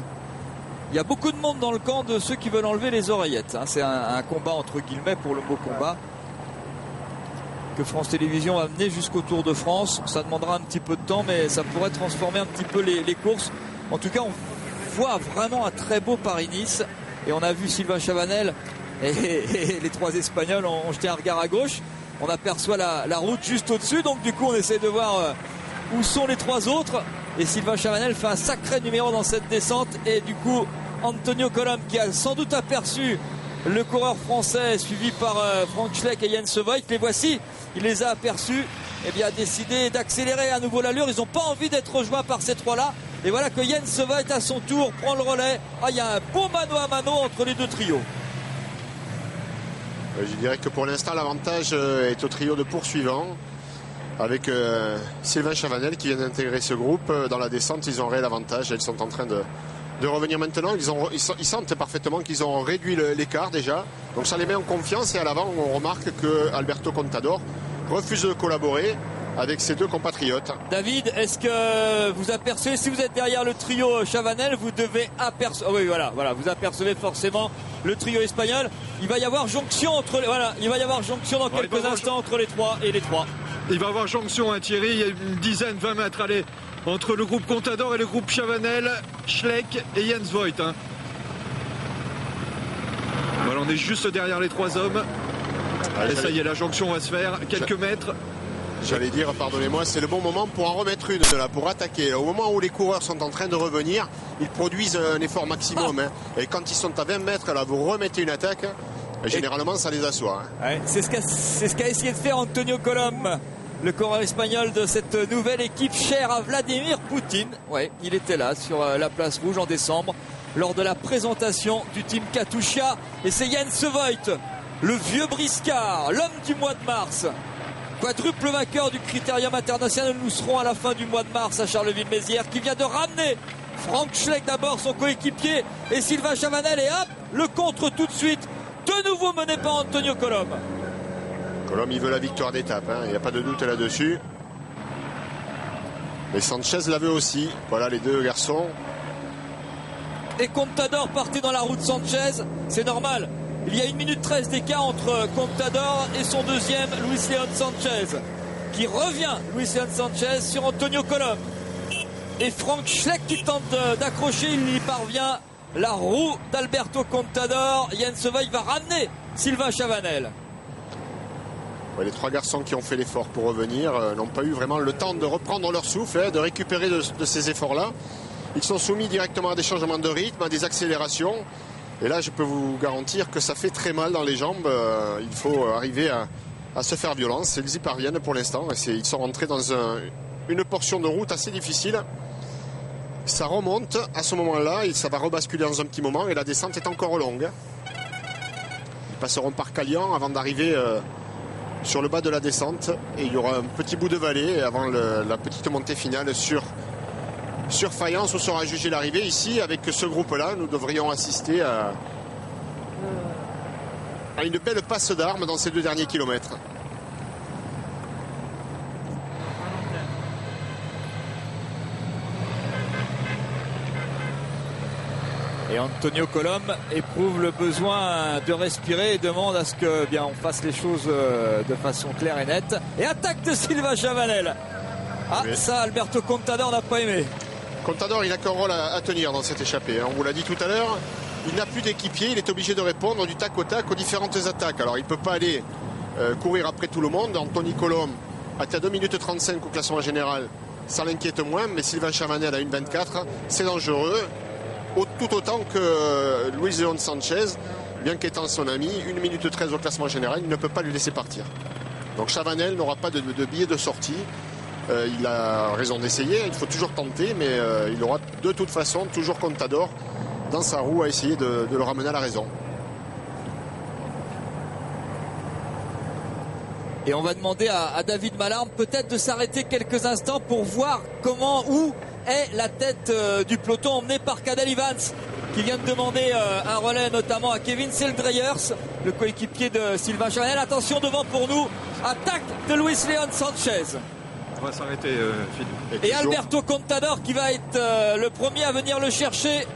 il y a beaucoup de monde dans le camp de ceux qui veulent enlever les oreillettes. C'est un combat entre guillemets pour le mot combat que France Télévisions va mener jusqu'au Tour de France. Ça demandera un petit peu de temps, mais ça pourrait transformer un petit peu les courses. En tout cas, on voit vraiment un très beau Paris-Nice. Et on a vu Sylvain Chavanel et les 3 Espagnols ont jeté un regard à gauche. On aperçoit la route juste au-dessus. Donc du coup, on essaie de voir où sont les 3 autres. Et Sylvain Chavanel fait un sacré numéro dans cette descente. Et du coup, Antonio Colom, qui a sans doute aperçu le coureur français suivi par Frank Schleck et Jens Voigt, les voici, il les a aperçus, a décidé d'accélérer à nouveau l'allure. Ils n'ont pas envie d'être rejoints par ces 3-là. Et voilà que Jens Voigt à son tour prend le relais. Il y a un beau mano à mano entre les 2 trios. Je dirais que pour l'instant l'avantage est au trio de poursuivants, avec Sylvain Chavanel qui vient d'intégrer ce groupe. Dans la descente, ils ont réel avantage. Ils sont en train de revenir maintenant. Ils sentent parfaitement qu'ils ont réduit l'écart déjà. Donc ça les met en confiance. Et à l'avant, on remarque que Alberto Contador refuse de collaborer avec ses 2 compatriotes. David, est-ce que vous apercevez, si vous êtes derrière le trio Chavanel, vous devez apercevoir... oui, voilà, vous apercevez forcément le trio espagnol. Il va y avoir jonction dans quelques instants entre les 3 et les 3. Il va y avoir jonction, Thierry. Il y a une dizaine, 20 mètres entre le groupe Contador et le groupe Chavanel, Schleck et Jens Voigt. Voilà, on est juste derrière les 3 hommes. Et ça y est, la jonction va se faire. Quelques mètres. J'allais dire, pardonnez-moi, c'est le bon moment pour en remettre une, pour attaquer. Au moment où les coureurs sont en train de revenir, ils produisent un effort maximum. Et quand ils sont à 20 mètres, là, vous remettez une attaque. Généralement, ça les assoit. C'est ce qu'a essayé de faire Antonio Colom, le coureur espagnol de cette nouvelle équipe chère à Vladimir Poutine. Il était là sur la place rouge en décembre lors de la présentation du team Katusha. Et c'est Jens Voigt, le vieux briscard, l'homme du mois de mars. Quadruple vainqueur du Critérium International. Nous serons à la fin du mois de mars à Charleville-Mézières, qui vient de ramener Frank Schleck d'abord, son coéquipier, et Sylvain Chavanel. Et hop, le contre tout de suite. De nouveau mené par Antonio Colom. Colom, il veut la victoire d'étape, il n'y a pas de doute là-dessus. Et Sanchez la veut aussi. Voilà les 2 garçons. Et Contador parti dans la route Sanchez. C'est normal. Il y a 1 minute 13 d'écart entre Contador et son deuxième, Luis León Sanchez, qui revient, Luis León Sanchez, sur Antonio Colom. Et Frank Schleck qui tente d'accrocher, il y parvient. La roue d'Alberto Contador. Jens Voigt va ramener Sylvain Chavanel. Ouais, les 3 garçons qui ont fait l'effort pour revenir n'ont pas eu vraiment le temps de reprendre leur souffle, de récupérer de ces efforts-là. Ils sont soumis directement à des changements de rythme, à des accélérations. Et là, je peux vous garantir que ça fait très mal dans les jambes. Il faut arriver à se faire violence. Ils y parviennent pour l'instant. Ils sont rentrés dans une portion de route assez difficile. Ça remonte à ce moment-là et ça va rebasculer dans un petit moment. Et la descente est encore longue. Ils passeront par Calian avant d'arriver sur le bas de la descente. Et il y aura un petit bout de vallée avant la petite montée finale sur Fayence où sera jugée l'arrivée. Ici, avec ce groupe-là, nous devrions assister à une belle passe d'armes dans ces 2 derniers kilomètres. Et Antonio Colom éprouve le besoin de respirer et demande à ce que on fasse les choses de façon claire et nette. Et attaque de Sylvain Chavanel. Oui. Ça, Alberto Contador n'a pas aimé. Contador, il n'a qu'un rôle à tenir dans cette échappée. On vous l'a dit tout à l'heure, il n'a plus d'équipier, il est obligé de répondre du tac au tac aux différentes attaques. Alors il ne peut pas aller courir après tout le monde. Antonio Colom a 2 minutes 35 au classement général, ça l'inquiète moins, mais Sylvain Chavanel à 1,24, c'est dangereux. Tout autant que Luis León Sanchez, bien qu'étant son ami, 1 minute 13 au classement général, il ne peut pas lui laisser partir. Donc Chavanel n'aura pas de billet de sortie. Il a raison d'essayer, il faut toujours tenter, mais il aura de toute façon toujours Contador dans sa roue à essayer de le ramener à la raison. Et on va demander à David Malarme peut-être de s'arrêter quelques instants pour voir où est la tête du peloton emmené par Cadel Evans, qui vient de demander un relais notamment à Kevin Seldreyers, le coéquipier de Sylvain Chavanel. Attention devant pour nous, attaque de Luis León Sanchez. On va s'arrêter, Philippe. Et Alberto Contador qui va être le premier à venir le chercher.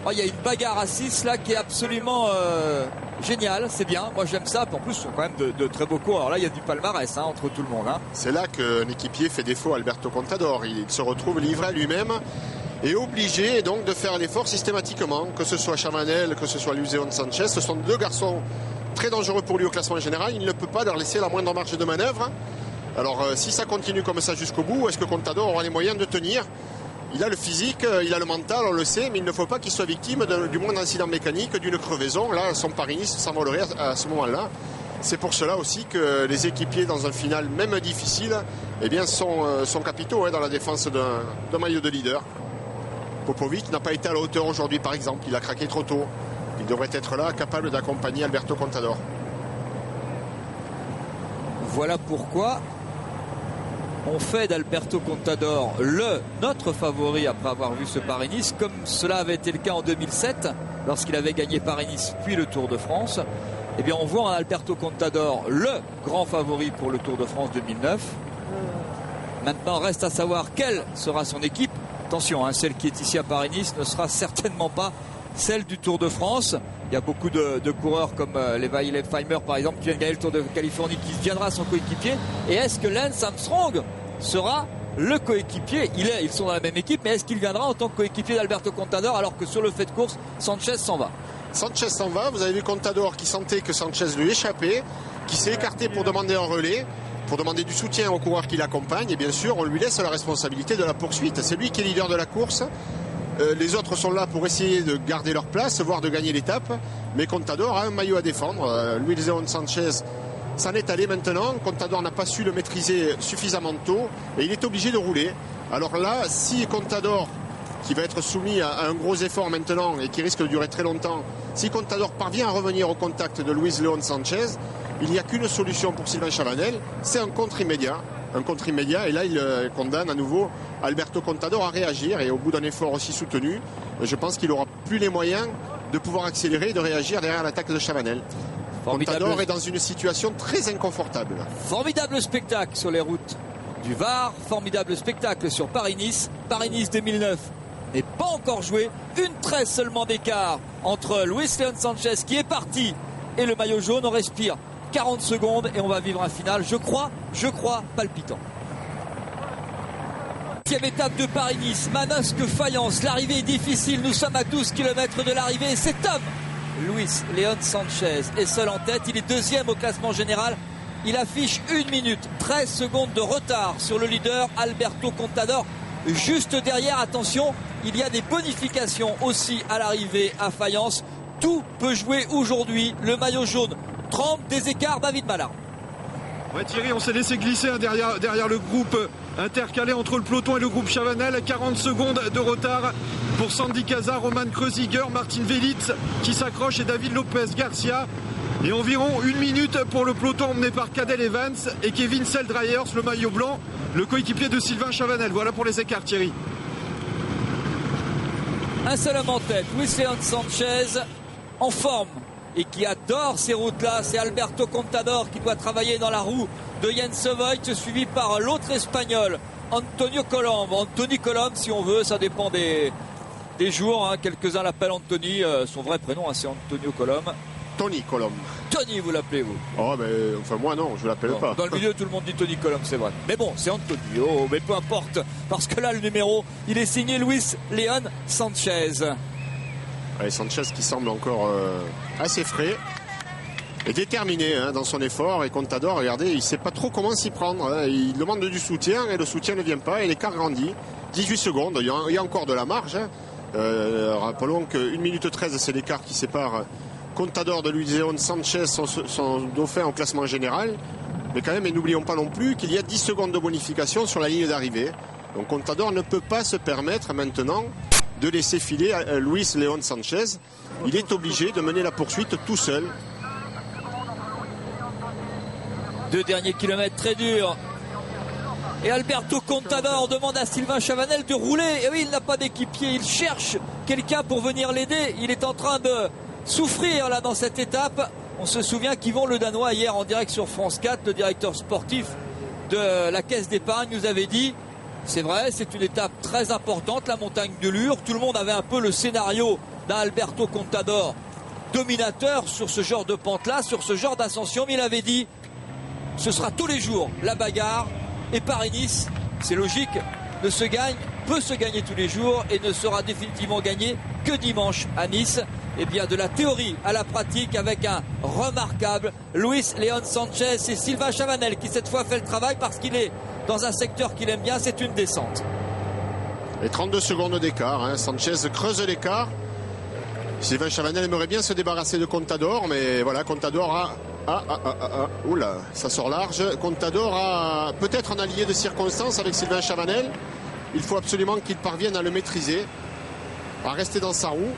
Oh, il y a une bagarre à 6 là qui est absolument géniale, c'est bien, moi j'aime ça. En plus, ce sont quand même de très beaux coureurs. Alors là, il y a du palmarès entre tout le monde. C'est là qu'un équipier fait défaut à Alberto Contador. Il se retrouve livré à lui-même et obligé donc de faire l'effort systématiquement. Que ce soit Chavanel, que ce soit Luis León Sanchez, ce sont 2 garçons très dangereux pour lui au classement général. Il ne peut pas leur laisser la moindre marge de manœuvre. Alors si ça continue comme ça jusqu'au bout, est-ce que Contador aura les moyens de tenir? Il a le physique, il a le mental, on le sait, mais il ne faut pas qu'il soit victime du moindre incident mécanique, d'une crevaison. Là, son Paris-Nice s'envolerait à ce moment-là. C'est pour cela aussi que les équipiers dans un final même difficile sont capitaux dans la défense d'un maillot de leader. Popovic n'a pas été à la hauteur aujourd'hui par exemple, il a craqué trop tôt. Il devrait être là, capable d'accompagner Alberto Contador. Voilà pourquoi on fait d'Alberto Contador notre favori après avoir vu ce Paris-Nice, comme cela avait été le cas en 2007 lorsqu'il avait gagné Paris-Nice puis le Tour de France. On voit en Alberto Contador le grand favori pour le Tour de France 2009. Maintenant reste à savoir quelle sera son équipe. Attention, celle qui est ici à Paris-Nice ne sera certainement pas celle du Tour de France. Il y a beaucoup de coureurs comme Levi Leipheimer par exemple qui vient de gagner le Tour de Californie, qui viendra son coéquipier. Et est-ce que Lance Armstrong sera le coéquipier? Ils sont dans la même équipe, mais est-ce qu'il viendra en tant que coéquipier d'Alberto Contador alors que sur le fait de course, Sanchez s'en va? Sanchez s'en va, vous avez vu Contador qui sentait que Sanchez lui échappait, qui s'est écarté pour demander un relais, pour demander du soutien aux coureurs qui l'accompagnent, et bien sûr on lui laisse la responsabilité de la poursuite. C'est lui qui est leader de la course. Les autres sont là pour essayer de garder leur place, voire de gagner l'étape, mais Contador a un maillot à défendre. Luis León Sanchez s'en est allé maintenant. Contador n'a pas su le maîtriser suffisamment tôt et il est obligé de rouler. Alors là, si Contador, qui va être soumis à un gros effort maintenant et qui risque de durer très longtemps, si Contador parvient à revenir au contact de Luis León Sanchez, il n'y a qu'une solution pour Sylvain Chavanel, c'est un contre immédiat. Et là il condamne à nouveau Alberto Contador à réagir, et au bout d'un effort aussi soutenu, je pense qu'il n'aura plus les moyens de pouvoir accélérer et de réagir derrière l'attaque de Chavanel. Contador est dans une situation très inconfortable. Formidable spectacle sur les routes du Var, formidable spectacle sur Paris-Nice 2009. n'est pas encore joué. Une 13 seulement d'écart entre Luis León Sanchez qui est parti et le maillot jaune. On respire 40 secondes et on va vivre un final, je crois, palpitant. 10e étape de Paris-Nice, Manosque-Fayence. L'arrivée est difficile, nous sommes à 12 km de l'arrivée. Cet homme, Luis León Sanchez, est seul en tête. Il est 2e au classement général. Il affiche 1 minute 13 secondes de retard sur le leader Alberto Contador. Juste derrière, attention, il y a des bonifications aussi à l'arrivée à Fayence. Tout peut jouer aujourd'hui. Le maillot jaune trempe, des écarts, David Malard. Ouais, Thierry, on s'est laissé glisser derrière le groupe intercalé entre le peloton et le groupe Chavanel. 40 secondes de retard pour Sandy Cazard, Roman Kreuziger, Martin Velitz qui s'accroche et David Lopez Garcia. Et environ 1 minute pour le peloton emmené par Cadel Evans et Kevin Seldryers, le maillot blanc, le coéquipier de Sylvain Chavanel. Voilà pour les écarts, Thierry. Un seul homme en tête, Luis León Sanchez, en forme et qui adore ces routes-là. C'est Alberto Contador qui doit travailler dans la roue de Jens Voigt, suivi par l'autre espagnol, Antonio Colombe. Anthony Colombe, si on veut, ça dépend des jours. Hein. Quelques-uns l'appellent Anthony, son vrai prénom, hein, c'est Antonio Colombe. Tony Colombe. Tony, vous l'appelez, vous? Oh, mais enfin, moi non, je l'appelle pas. Dans le milieu, tout le monde dit Tony Colombe, c'est vrai. Mais bon, c'est Antonio, mais peu importe. Parce que là, le numéro, il est signé Luis León Sanchez. Ouais, Sanchez qui semble encore assez frais et déterminé hein, dans son effort. Et Contador, regardez, il ne sait pas trop comment s'y prendre. Hein. Il demande du soutien et le soutien ne vient pas. Et l'écart grandit. 18 secondes, il y a encore de la marge. Hein. Rappelons que 1 minute 13, c'est l'écart qui sépare Contador de Luis León Sanchez, son dauphin au classement général. Mais quand même, et n'oublions pas non plus qu'il y a 10 secondes de bonification sur la ligne d'arrivée. Donc Contador ne peut pas se permettre maintenant de laisser filer Luis León Sanchez. Il est obligé de mener la poursuite tout seul. 2 derniers kilomètres très durs. Et Alberto Contador demande à Sylvain Chavanel de rouler. Et oui, il n'a pas d'équipier. Il cherche quelqu'un pour venir l'aider. Il est en train de souffrir là dans cette étape. On se souvient qu'Yvon Le Danois hier en direct sur France 4, le directeur sportif de la Caisse d'épargne, nous avait dit, c'est vrai, c'est une étape très importante, la montagne de Lure. Tout le monde avait un peu le scénario d'un Alberto Contador dominateur sur ce genre de pente-là, sur ce genre d'ascension. Mais il avait dit, ce sera tous les jours la bagarre. Et Paris-Nice, c'est logique, peut se gagner tous les jours et ne sera définitivement gagné que dimanche à Nice. Et bien de la théorie à la pratique avec un remarquable Luis León Sanchez et Sylvain Chavanel qui cette fois fait le travail parce qu'il est dans un secteur qu'il aime bien, c'est une descente. Et 32 secondes d'écart, hein. Sanchez creuse l'écart. Sylvain Chavanel aimerait bien se débarrasser de Contador, mais voilà, Contador oula, ça sort large. Contador a peut-être un allié de circonstance avec Sylvain Chavanel. Il faut absolument qu'il parvienne à le maîtriser, à rester dans sa roue.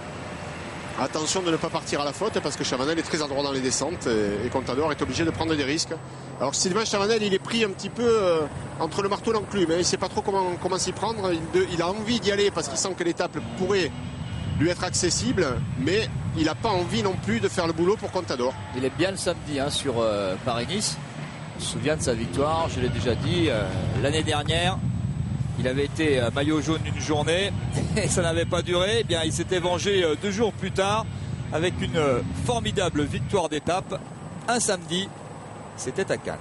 Attention de ne pas partir à la faute parce que Chavanel est très adroit dans les descentes et Contador est obligé de prendre des risques. Alors Sylvain Chavanel, il est pris un petit peu entre le marteau et l'enclume. Il ne sait pas trop comment s'y prendre. Il a envie d'y aller parce qu'il sent que l'étape pourrait lui être accessible, mais il n'a pas envie non plus de faire le boulot pour Contador. Il est bien le samedi hein, sur Paris-Nice. Je me souviens de sa victoire, je l'ai déjà dit, l'année dernière. Il avait été maillot jaune une journée et ça n'avait pas duré. Eh bien, il s'était vengé 2 jours plus tard avec une formidable victoire d'étape. Un samedi, c'était à Cannes.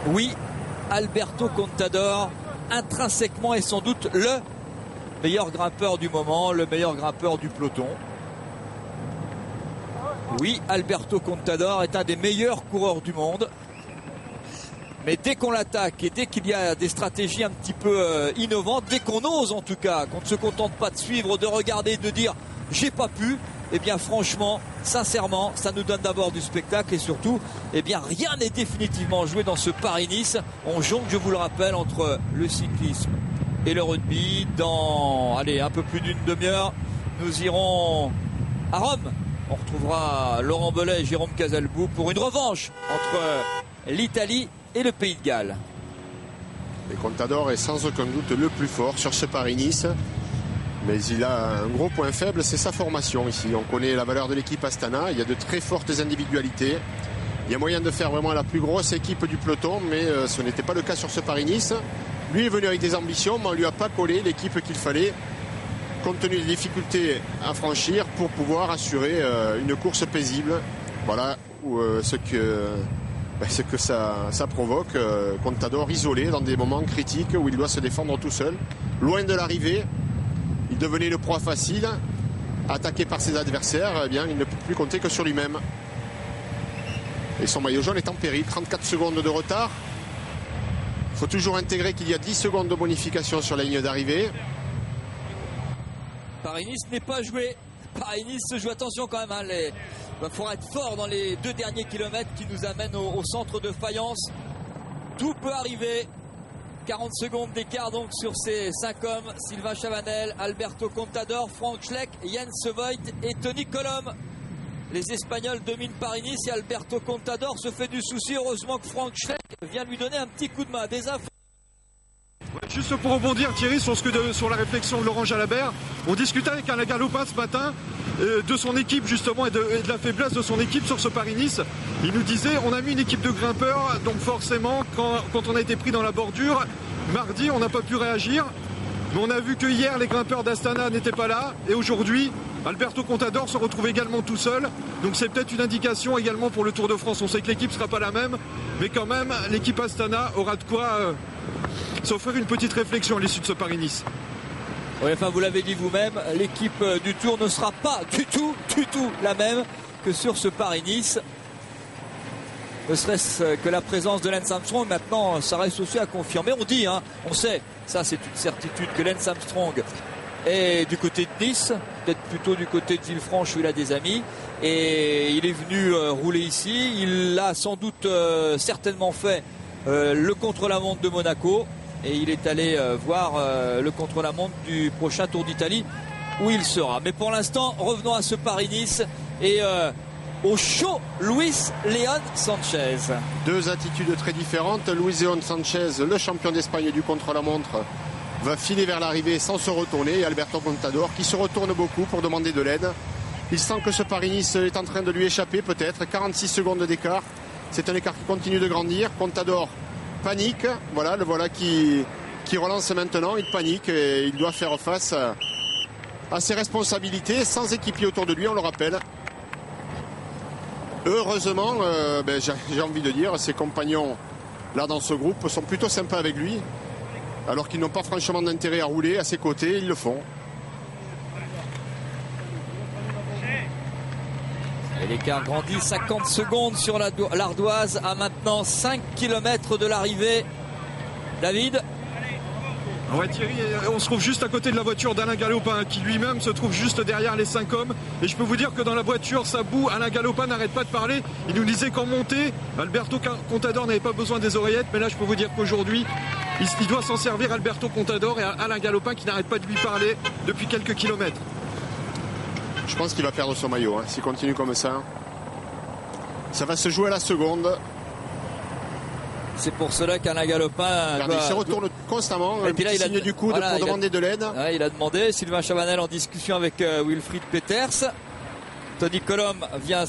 Oui, Alberto Contador, intrinsèquement est sans doute le meilleur grimpeur du moment, le meilleur grimpeur du peloton. Oui, Alberto Contador est un des meilleurs coureurs du monde. Mais dès qu'on l'attaque et dès qu'il y a des stratégies un petit peu innovantes, dès qu'on ose en tout cas, qu'on ne se contente pas de suivre, de regarder, de dire « j'ai pas pu », eh bien franchement, sincèrement, ça nous donne d'abord du spectacle et surtout, eh bien rien n'est définitivement joué dans ce Paris-Nice. On jongle, je vous le rappelle, entre le cyclisme et le rugby. Dans, un peu plus d'une demi-heure, nous irons à Rome. On retrouvera Laurent Belay et Jérôme Casalbou pour une revanche entre l'Italie et le Pays de Galles. Et Contador est sans aucun doute le plus fort sur ce Paris-Nice. Mais il a un gros point faible, c'est sa formation ici. On connaît la valeur de l'équipe Astana, il y a de très fortes individualités. Il y a moyen de faire vraiment la plus grosse équipe du peloton, mais ce n'était pas le cas sur ce Paris-Nice. Lui est venu avec des ambitions, mais on ne lui a pas collé l'équipe qu'il fallait, compte tenu des difficultés à franchir pour pouvoir assurer une course paisible. Voilà ce que ça provoque. Contador isolé dans des moments critiques où il doit se défendre tout seul. Loin de l'arrivée, il devenait une proie facile, attaqué par ses adversaires, eh bien, il ne peut plus compter que sur lui-même. Et son maillot jaune est en péril, 34 secondes de retard. Il faut toujours intégrer qu'il y a 10 secondes de bonification sur la ligne d'arrivée. Paris-Nice n'est pas joué. Paris-Nice se joue, attention quand même. Il va falloir être fort dans les 2 derniers kilomètres qui nous amènent au centre de Fayence. Tout peut arriver. 40 secondes d'écart donc sur ces 5 hommes. Sylvain Chavanel, Alberto Contador, Frank Schleck, Jens Voigt et Tony Colom. Les Espagnols dominent Paris-Nice et Alberto Contador se fait du souci. Heureusement que Frank Schleck vient lui donner un petit coup de main. Des infos. Juste pour rebondir, Thierry, sur la réflexion de Laurent Jalabert, on discutait avec Alain Galopin ce matin de son équipe justement et de la faiblesse de son équipe sur ce Paris-Nice. Il nous disait, on a mis une équipe de grimpeurs, donc forcément quand on a été pris dans la bordure, mardi on n'a pas pu réagir. Mais on a vu que hier les grimpeurs d'Astana n'étaient pas là et aujourd'hui Alberto Contador se retrouve également tout seul. Donc c'est peut-être une indication également pour le Tour de France. On sait que l'équipe ne sera pas la même, mais quand même l'équipe Astana aura de quoi s'offrir une petite réflexion à l'issue de ce Paris-Nice. Oui, enfin vous l'avez dit vous-même, l'équipe du Tour ne sera pas du tout la même que sur ce Paris-Nice. Ne serait-ce que la présence de Lance Armstrong, maintenant ça reste aussi à confirmer. On dit, on sait, ça c'est une certitude, que Lance Armstrong est du côté de Nice, peut-être plutôt du côté de Villefranche où il a des amis. Et il est venu rouler ici. Il a sans doute certainement fait le contre-la-montre de Monaco. Et il est allé voir le contre-la-montre du prochain Tour d'Italie où il sera. Mais pour l'instant, revenons à ce Paris-Nice et au chaud Luis León Sanchez. 2 attitudes très différentes. Luis León Sanchez, le champion d'Espagne du contre-la-montre, va filer vers l'arrivée sans se retourner. Et Alberto Contador qui se retourne beaucoup pour demander de l'aide. Il sent que ce Paris-Nice est en train de lui échapper peut-être. 46 secondes d'écart. C'est un écart qui continue de grandir. Contador panique, le voilà qui relance maintenant, il panique et il doit faire face à ses responsabilités sans équipier autour de lui, on le rappelle. Heureusement, j'ai envie de dire, ses compagnons là dans ce groupe sont plutôt sympas avec lui, alors qu'ils n'ont pas franchement d'intérêt à rouler à ses côtés, ils le font. Et l'écart grandit, 50 secondes sur l'Ardoise à maintenant 5 km de l'arrivée. David ? Ouais, Thierry, on se trouve juste à côté de la voiture d'Alain Galopin qui lui-même se trouve juste derrière les 5 hommes. Et je peux vous dire que dans la voiture, ça boue. Alain Galopin n'arrête pas de parler. Il nous disait qu'en montée, Alberto Contador n'avait pas besoin des oreillettes. Mais là, je peux vous dire qu'aujourd'hui, il doit s'en servir, Alberto Contador, et Alain Galopin qui n'arrête pas de lui parler depuis quelques kilomètres. Je pense qu'il va perdre son maillot s'il continue comme ça. Ça va se jouer à la seconde. C'est pour cela qu'Alain Galopin il se retourne constamment, et puis là, il signe du coude pour demander de l'aide. Ouais, il a demandé. Sylvain Chavanel en discussion avec Wilfried Peters. Tony Colom vient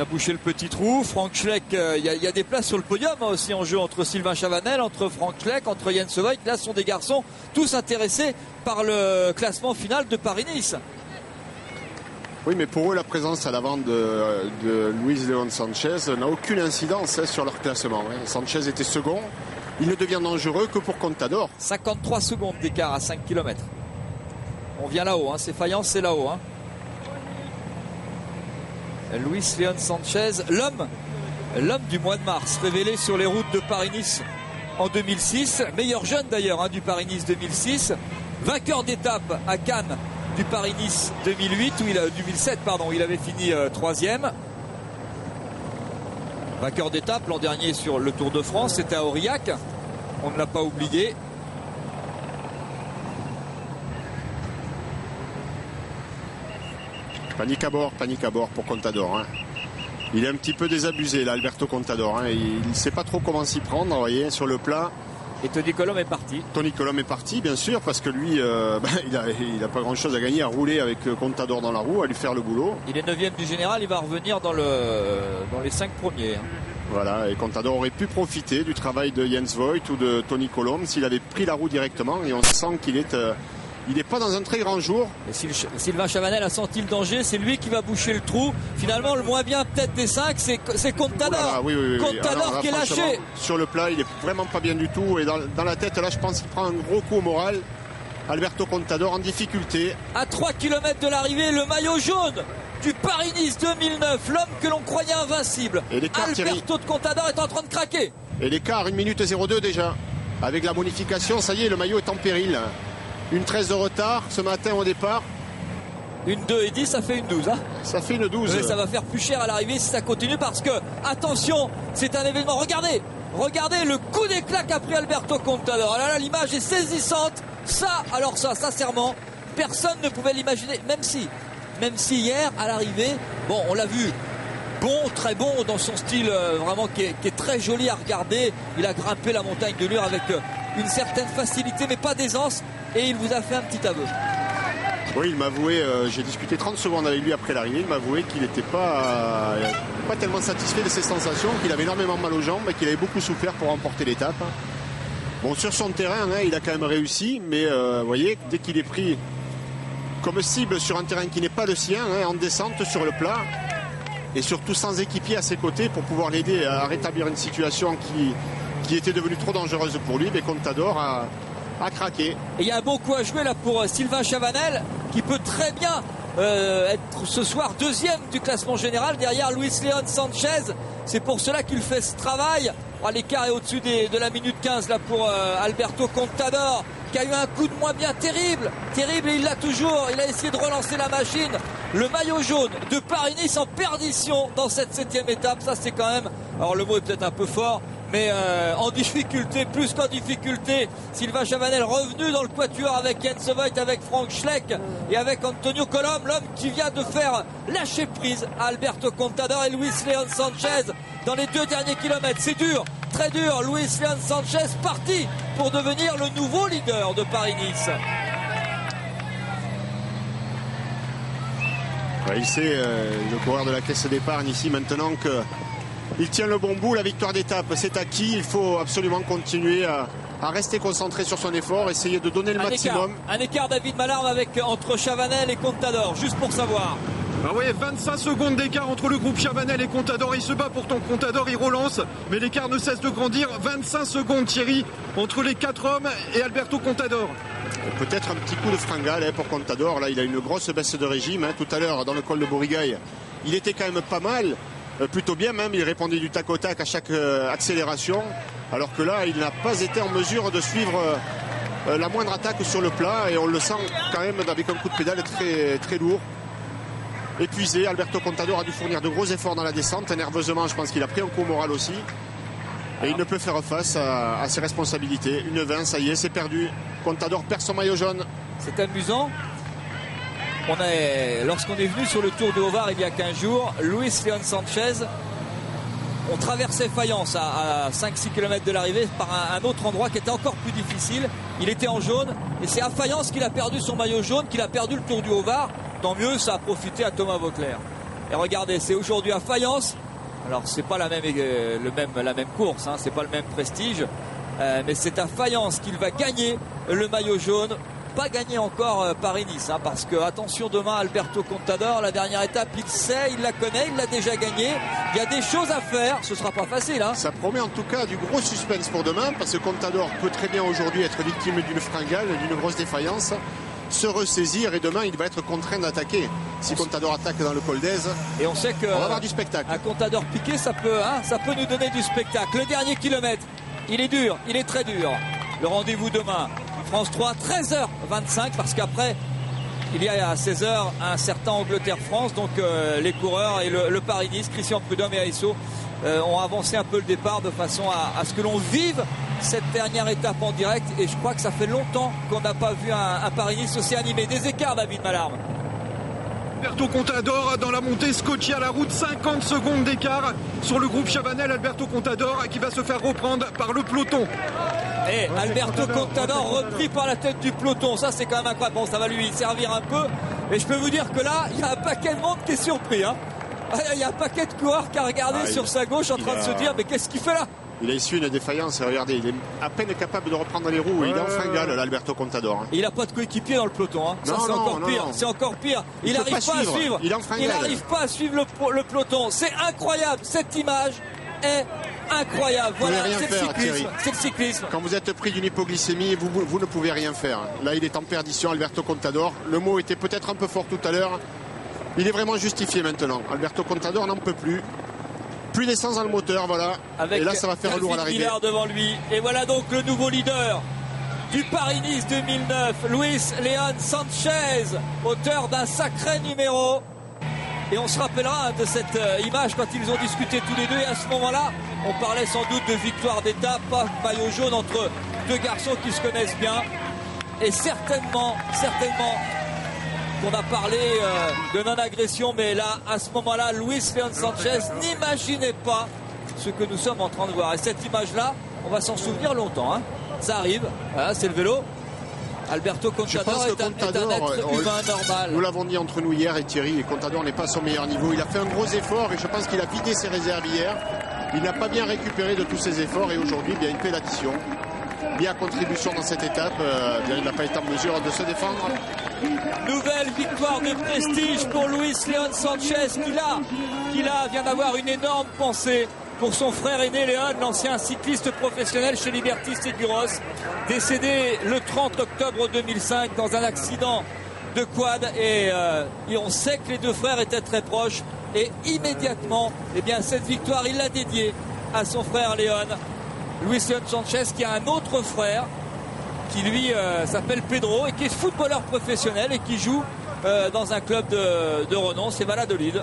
boucher le petit trou. Frank Schleck, il y a des places sur le podium aussi en jeu entre Sylvain Chavanel, entre Frank Schleck, entre Jens Voigt. Là, ce sont des garçons tous intéressés par le classement final de Paris-Nice. Oui, mais pour eux, la présence à l'avant de Luis León Sanchez n'a aucune incidence sur leur classement. Sanchez était second. Il ne devient dangereux que pour Contador. 53 secondes d'écart à 5 km. On vient là-haut, c'est Fayence, c'est là-haut. Luis León Sanchez, l'homme du mois de mars, révélé sur les routes de Paris-Nice en 2006. Meilleur jeune d'ailleurs du Paris-Nice 2006. Vainqueur d'étape à Cannes du Paris-Nice 2007, où il avait fini 3e. Vainqueur d'étape l'an dernier sur le Tour de France, c'était à Aurillac. On ne l'a pas oublié. Panique à bord pour Contador. Il est un petit peu désabusé là, Alberto Contador. Il ne sait pas trop comment s'y prendre, vous voyez, sur le plat. Et Tony Colombe est parti. Tony Colombe est parti, bien sûr, parce que lui, il a pas grand-chose à gagner à rouler avec Contador dans la roue, à lui faire le boulot. Il est 9e du général, il va revenir dans les 5 premiers. Voilà, et Contador aurait pu profiter du travail de Jens Voigt ou de Tony Colombe s'il avait pris la roue directement, et on sent qu'il est... il n'est pas dans un très grand jour. Et Sylvain Chavanel a senti le danger, c'est lui qui va boucher le trou. Finalement, le moins bien peut-être des 5, c'est Contador. Oui. Contador qui est lâché. Sur le plat, il est vraiment pas bien du tout. Et dans la tête, là, je pense qu'il prend un gros coup au moral. Alberto Contador en difficulté. À 3 km de l'arrivée, le maillot jaune du Paris-Nice 2009, l'homme que l'on croyait invincible. Et Alberto de Contador est en train de craquer. Et l'écart, 1 minute 02 déjà. Avec la bonification, ça y est, le maillot est en péril. Une 13 de retard ce matin au départ. Une 2 et 10, ça fait une 12. Hein, ça fait une 12. Mais ça va faire plus cher à l'arrivée si ça continue parce que, attention, c'est un événement. Regardez le coup d'éclat qu'a pris Alberto Contador. Là, l'image est saisissante. Ça, sincèrement, personne ne pouvait l'imaginer. Même si hier, à l'arrivée, bon, on l'a vu. Très bon dans son style vraiment qui est très joli à regarder. Il a grimpé la montagne de Lure avec une certaine facilité mais pas d'aisance, et il vous a fait un petit aveu. Oui, il m'a avoué, j'ai discuté 30 secondes avec lui après l'arrivée, il m'a avoué qu'il n'était pas tellement satisfait de ses sensations, qu'il avait énormément mal aux jambes et qu'il avait beaucoup souffert pour remporter l'étape. Bon, sur son terrain, il a quand même réussi, mais vous voyez, dès qu'il est pris comme cible sur un terrain qui n'est pas le sien, en descente sur le plat, et surtout sans équipier à ses côtés pour pouvoir l'aider à rétablir une situation qui était devenue trop dangereuse pour lui, mais Contador a craqué. Et il y a un bon coup à jouer là pour Sylvain Chavanel, qui peut très bien être ce soir 2e du classement général derrière Luis Leon Sanchez. C'est pour cela qu'il fait ce travail. L'écart est au-dessus de la minute 15 là pour Alberto Contador, qui a eu un coup de moins bien terrible, et il l'a toujours. Il a essayé de relancer la machine. Le maillot jaune de Paris-Nice en perdition dans cette 7e étape. Ça, c'est quand même, alors le mot est peut-être un peu fort, mais en difficulté, plus qu'en difficulté. Sylvain Chavanel revenu dans le quatuor avec Jens Voigt, avec Frank Schleck et avec Antonio Colombe, l'homme qui vient de faire lâcher prise à Alberto Contador et Luis Leon Sanchez dans les 2 derniers kilomètres. C'est dur, très dur. Luis Leon Sanchez parti pour devenir le nouveau leader de Paris-Nice. Il sait, le coureur de la caisse d'épargne ici, maintenant qu'il tient le bon bout, la victoire d'étape c'est acquis. Il faut absolument continuer à rester concentré sur son effort, essayer de donner le maximum. Un écart David Mallarme entre Chavanel et Contador, juste pour savoir. Ah oui, 25 secondes d'écart entre le groupe Chavanel et Contador. Il se bat pourtant, Contador, il relance, mais l'écart ne cesse de grandir. 25 secondes, Thierry, entre les 4 hommes et Alberto Contador. Peut-être un petit coup de fringale pour Contador. Là, il a une grosse baisse de régime. Tout à l'heure, dans le col de Bourrigaille, il était quand même pas mal, plutôt bien même. Il répondait du tac au tac à chaque accélération, alors que là, il n'a pas été en mesure de suivre la moindre attaque sur le plat, et on le sent quand même avec un coup de pédale très, très lourd. Épuisé, Alberto Contador a dû fournir de gros efforts dans la descente. Nerveusement, je pense qu'il a pris un coup au moral aussi. Et il ne peut faire face à ses responsabilités. Une 20, ça y est, c'est perdu. Contador perd son maillot jaune. C'est amusant. Lorsqu'on est venu sur le Tour de Haut-Var il y a 15 jours, Luis Leon Sanchez, on traversait Fayence à 5-6 km de l'arrivée par un autre endroit qui était encore plus difficile. Il était en jaune, et c'est à Fayence qu'il a perdu son maillot jaune, qu'il a perdu le Tour du Haut-Var. Tant mieux, ça a profité à Thomas Voeckler. Et regardez, c'est aujourd'hui à Fayence. Alors c'est pas la même course, c'est pas le même prestige, mais c'est à Fayence qu'il va gagner le maillot jaune. Pas gagné encore Paris-Nice, parce que attention demain, Alberto Contador, la dernière étape, il sait, il la connaît, il l'a déjà gagnée. Il y a des choses à faire, ce sera pas facile. Ça promet en tout cas du gros suspense pour demain, parce que Contador peut très bien aujourd'hui être victime d'une fringale, d'une grosse défaillance, se ressaisir, et demain il va être contraint d'attaquer si Contador attaque dans le col d'Aise. Et on sait que on va avoir du spectacle. Un Contador piqué, ça peut nous donner du spectacle. Le dernier kilomètre, il est dur, il est très dur. Le rendez-vous demain, France 3, 13h25, parce qu'après il y a à 16h un certain Angleterre-France. Donc les coureurs et le Paris-Nice, Christian Prudhomme et ASO ont avancé un peu le départ de façon à ce que l'on vive cette dernière étape en direct, et je crois que ça fait longtemps qu'on n'a pas vu un Paris-Nice aussi animé. Des écarts, David Mallarme. Alberto Contador dans la montée, scotché à la route, 50 secondes d'écart sur le groupe Chavanel. Alberto Contador qui va se faire reprendre par le peloton. Et Alberto Contador repris par la tête du peloton. Ça, c'est quand même incroyable. Bon, ça va lui servir un peu. Et je peux vous dire que là, il y a un paquet de monde qui est surpris. Hein. Il y a un paquet de coureurs qui a regardé sur sa gauche en train de se dire mais qu'est-ce qu'il fait là? Il a issu une défaillance. Regardez, il est à peine capable de reprendre les roues. Il est en fringale, l'Alberto Contador. Hein. Il n'a pas de coéquipier dans le peloton. Hein. Ça, c'est encore pire. C'est encore pire. Il n'arrive pas à suivre. Il n'arrive pas à suivre le peloton. C'est incroyable. Cette image est incroyable. Voilà, c'est le cyclisme. Quand vous êtes pris d'une hypoglycémie, vous ne pouvez rien faire. Là, il est en perdition, Alberto Contador. Le mot était peut-être un peu fort tout à l'heure. Il est vraiment justifié maintenant. Alberto Contador n'en peut plus. Plus d'essence dans le moteur, voilà. Avec et là, ça va faire lourd à l'arrivée. Devant lui. Et voilà donc le nouveau leader du Paris-Nice 2009, Luis León Sanchez, auteur d'un sacré numéro. Et on se rappellera de cette image quand ils ont discuté tous les deux. Et à ce moment-là, on parlait sans doute de victoire d'étape, pas maillot jaune entre deux garçons qui se connaissent bien. Et certainement qu'on a parlé de non-agression. Mais là, à ce moment-là, Luis León Sanchez n'imaginait pas ce que nous sommes en train de voir. Et cette image-là, on va s'en souvenir longtemps. Hein. Ça arrive, voilà, c'est le vélo. Alberto Contador est un être humain normal. Nous l'avons dit entre nous hier et Thierry, et Contador n'est pas à son meilleur niveau. Il a fait un gros effort et je pense qu'il a vidé ses réserves hier. Il n'a pas bien récupéré de tous ses efforts et aujourd'hui, bien, il fait l'addition. Bien contribution dans cette étape, bien, il n'a pas été en mesure de se défendre. Nouvelle victoire de prestige pour Luis León Sanchez qui vient d'avoir une énorme pensée pour son frère aîné Léon, l'ancien cycliste professionnel chez Liberty Seguros, décédé le 30 octobre 2005 dans un accident de quad et on sait que les deux frères étaient très proches et immédiatement, eh bien, cette victoire il l'a dédiée à son frère Léon. Luis León Sanchez qui a un autre frère qui lui s'appelle Pedro et qui est footballeur professionnel et qui joue dans un club de renom, c'est Valladolid.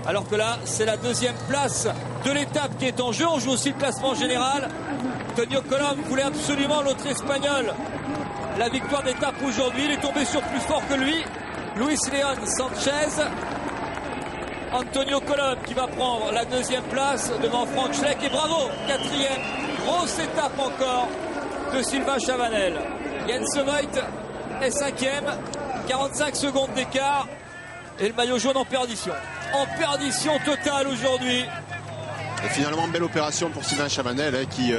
Alors que là, c'est la deuxième place de l'étape qui est en jeu. On joue aussi le classement général. Antonio Colom voulait absolument l'autre espagnol. La victoire d'étape aujourd'hui, il est tombé sur plus fort que lui. Luis León Sanchez. Antonio Colom qui va prendre la deuxième place devant Frank Schleck. Et bravo, quatrième. Grosse étape encore de Sylvain Chavanel. Jens Voigt est cinquième. 45 secondes d'écart. Et le maillot jaune en perdition. En perdition totale aujourd'hui. Et finalement, belle opération pour Sylvain Chavanel qui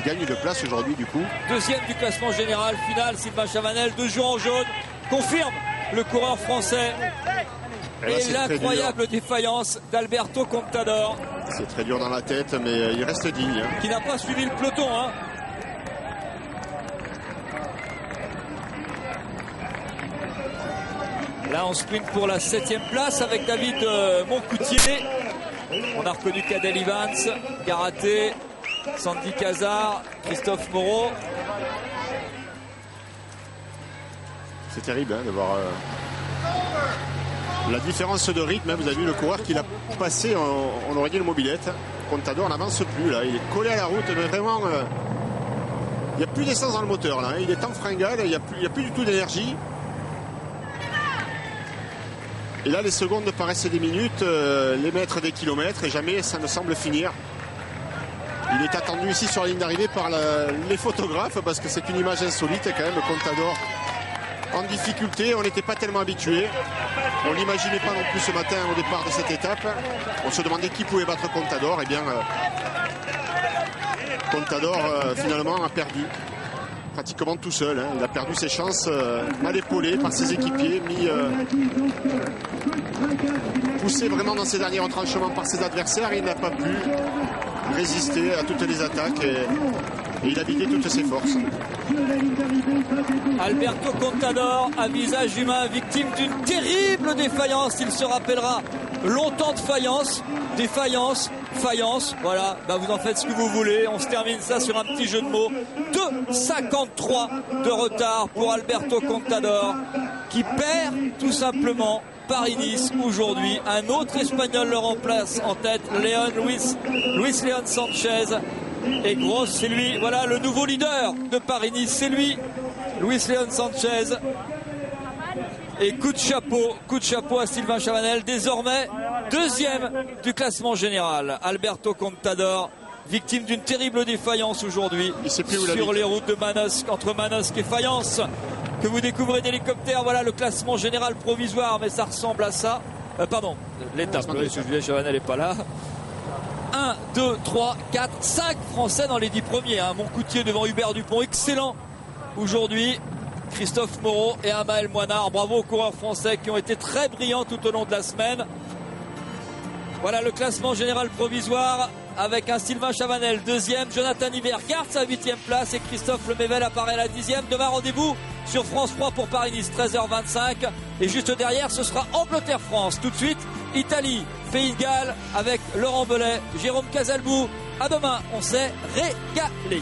gagne de place aujourd'hui du coup. Deuxième du classement général final, Sylvain Chavanel, 2 jours en jaune, confirme le coureur français. Et l'incroyable défaillance d'Alberto Contador. C'est très dur dans la tête, mais il reste digne. Hein. Qui n'a pas suivi le peloton. Hein. Là, on sprint pour la 7e place avec David Moncoutier. On a reconnu Cadel Evans, Garaté, Sandy Cazard, Christophe Moreau. C'est terrible de voir la différence de rythme. Vous avez vu le coureur qui l'a passé, on aurait dit le mobilette. Contador n'avance plus là, il est collé à la route, mais vraiment il n'y a plus d'essence dans le moteur là. Il est en fringale, il n'y a plus du tout d'énergie. Et là, les secondes paraissent des minutes, les mètres des kilomètres, et jamais ça ne semble finir. Il est attendu ici sur la ligne d'arrivée par les photographes, parce que c'est une image insolite quand même. Contador en difficulté, on n'était pas tellement habitué. On ne l'imaginait pas non plus ce matin au départ de cette étape. On se demandait qui pouvait battre Contador. Eh bien, Contador finalement a perdu. Pratiquement tout seul, hein. Il a perdu ses chances, mal épaulé par ses équipiers, poussé vraiment dans ses derniers retranchements par ses adversaires. Il n'a pas pu résister à toutes les attaques et il a vidé toutes ses forces. Alberto Contador, à visage humain, victime d'une terrible défaillance. Il se rappellera longtemps de défaillance, voilà, vous en faites ce que vous voulez. On se termine ça sur un petit jeu de mots. 2,53 de retard pour Alberto Contador qui perd tout simplement Paris-Nice aujourd'hui. Un autre Espagnol le remplace en tête, Luis León Sanchez. Et grosse, c'est lui, voilà le nouveau leader de Paris-Nice, c'est lui, Luis León Sanchez. Et coup de chapeau à Sylvain Chavanel, désormais deuxième du classement général. Alberto Contador victime d'une terrible défaillance aujourd'hui sur les routes de Manosque, entre Manosque et Fayence, que vous découvrez d'hélicoptère. Voilà le classement général provisoire, mais ça ressemble à ça. Pardon, l'étape, Julien Chavanel n'est pas là. 1, 2, 3, 4, 5 Français dans les 10 premiers. Moncoutier devant Hubert Dupont, excellent aujourd'hui. Christophe Moreau et Amael Moinard, bravo aux coureurs français qui ont été très brillants tout au long de la semaine. Voilà le classement général provisoire avec un Sylvain Chavanel 2e, Jonathan Hiver garde sa 8e place et Christophe Lemével apparaît à la 10e. Demain, rendez-vous sur France 3 pour Paris-Nice, 13h25. Et juste derrière, ce sera Angleterre-France. Tout de suite, Italie, Pays de Galles avec Laurent Belay, Jérôme Casalbou. À demain, on s'est régalé.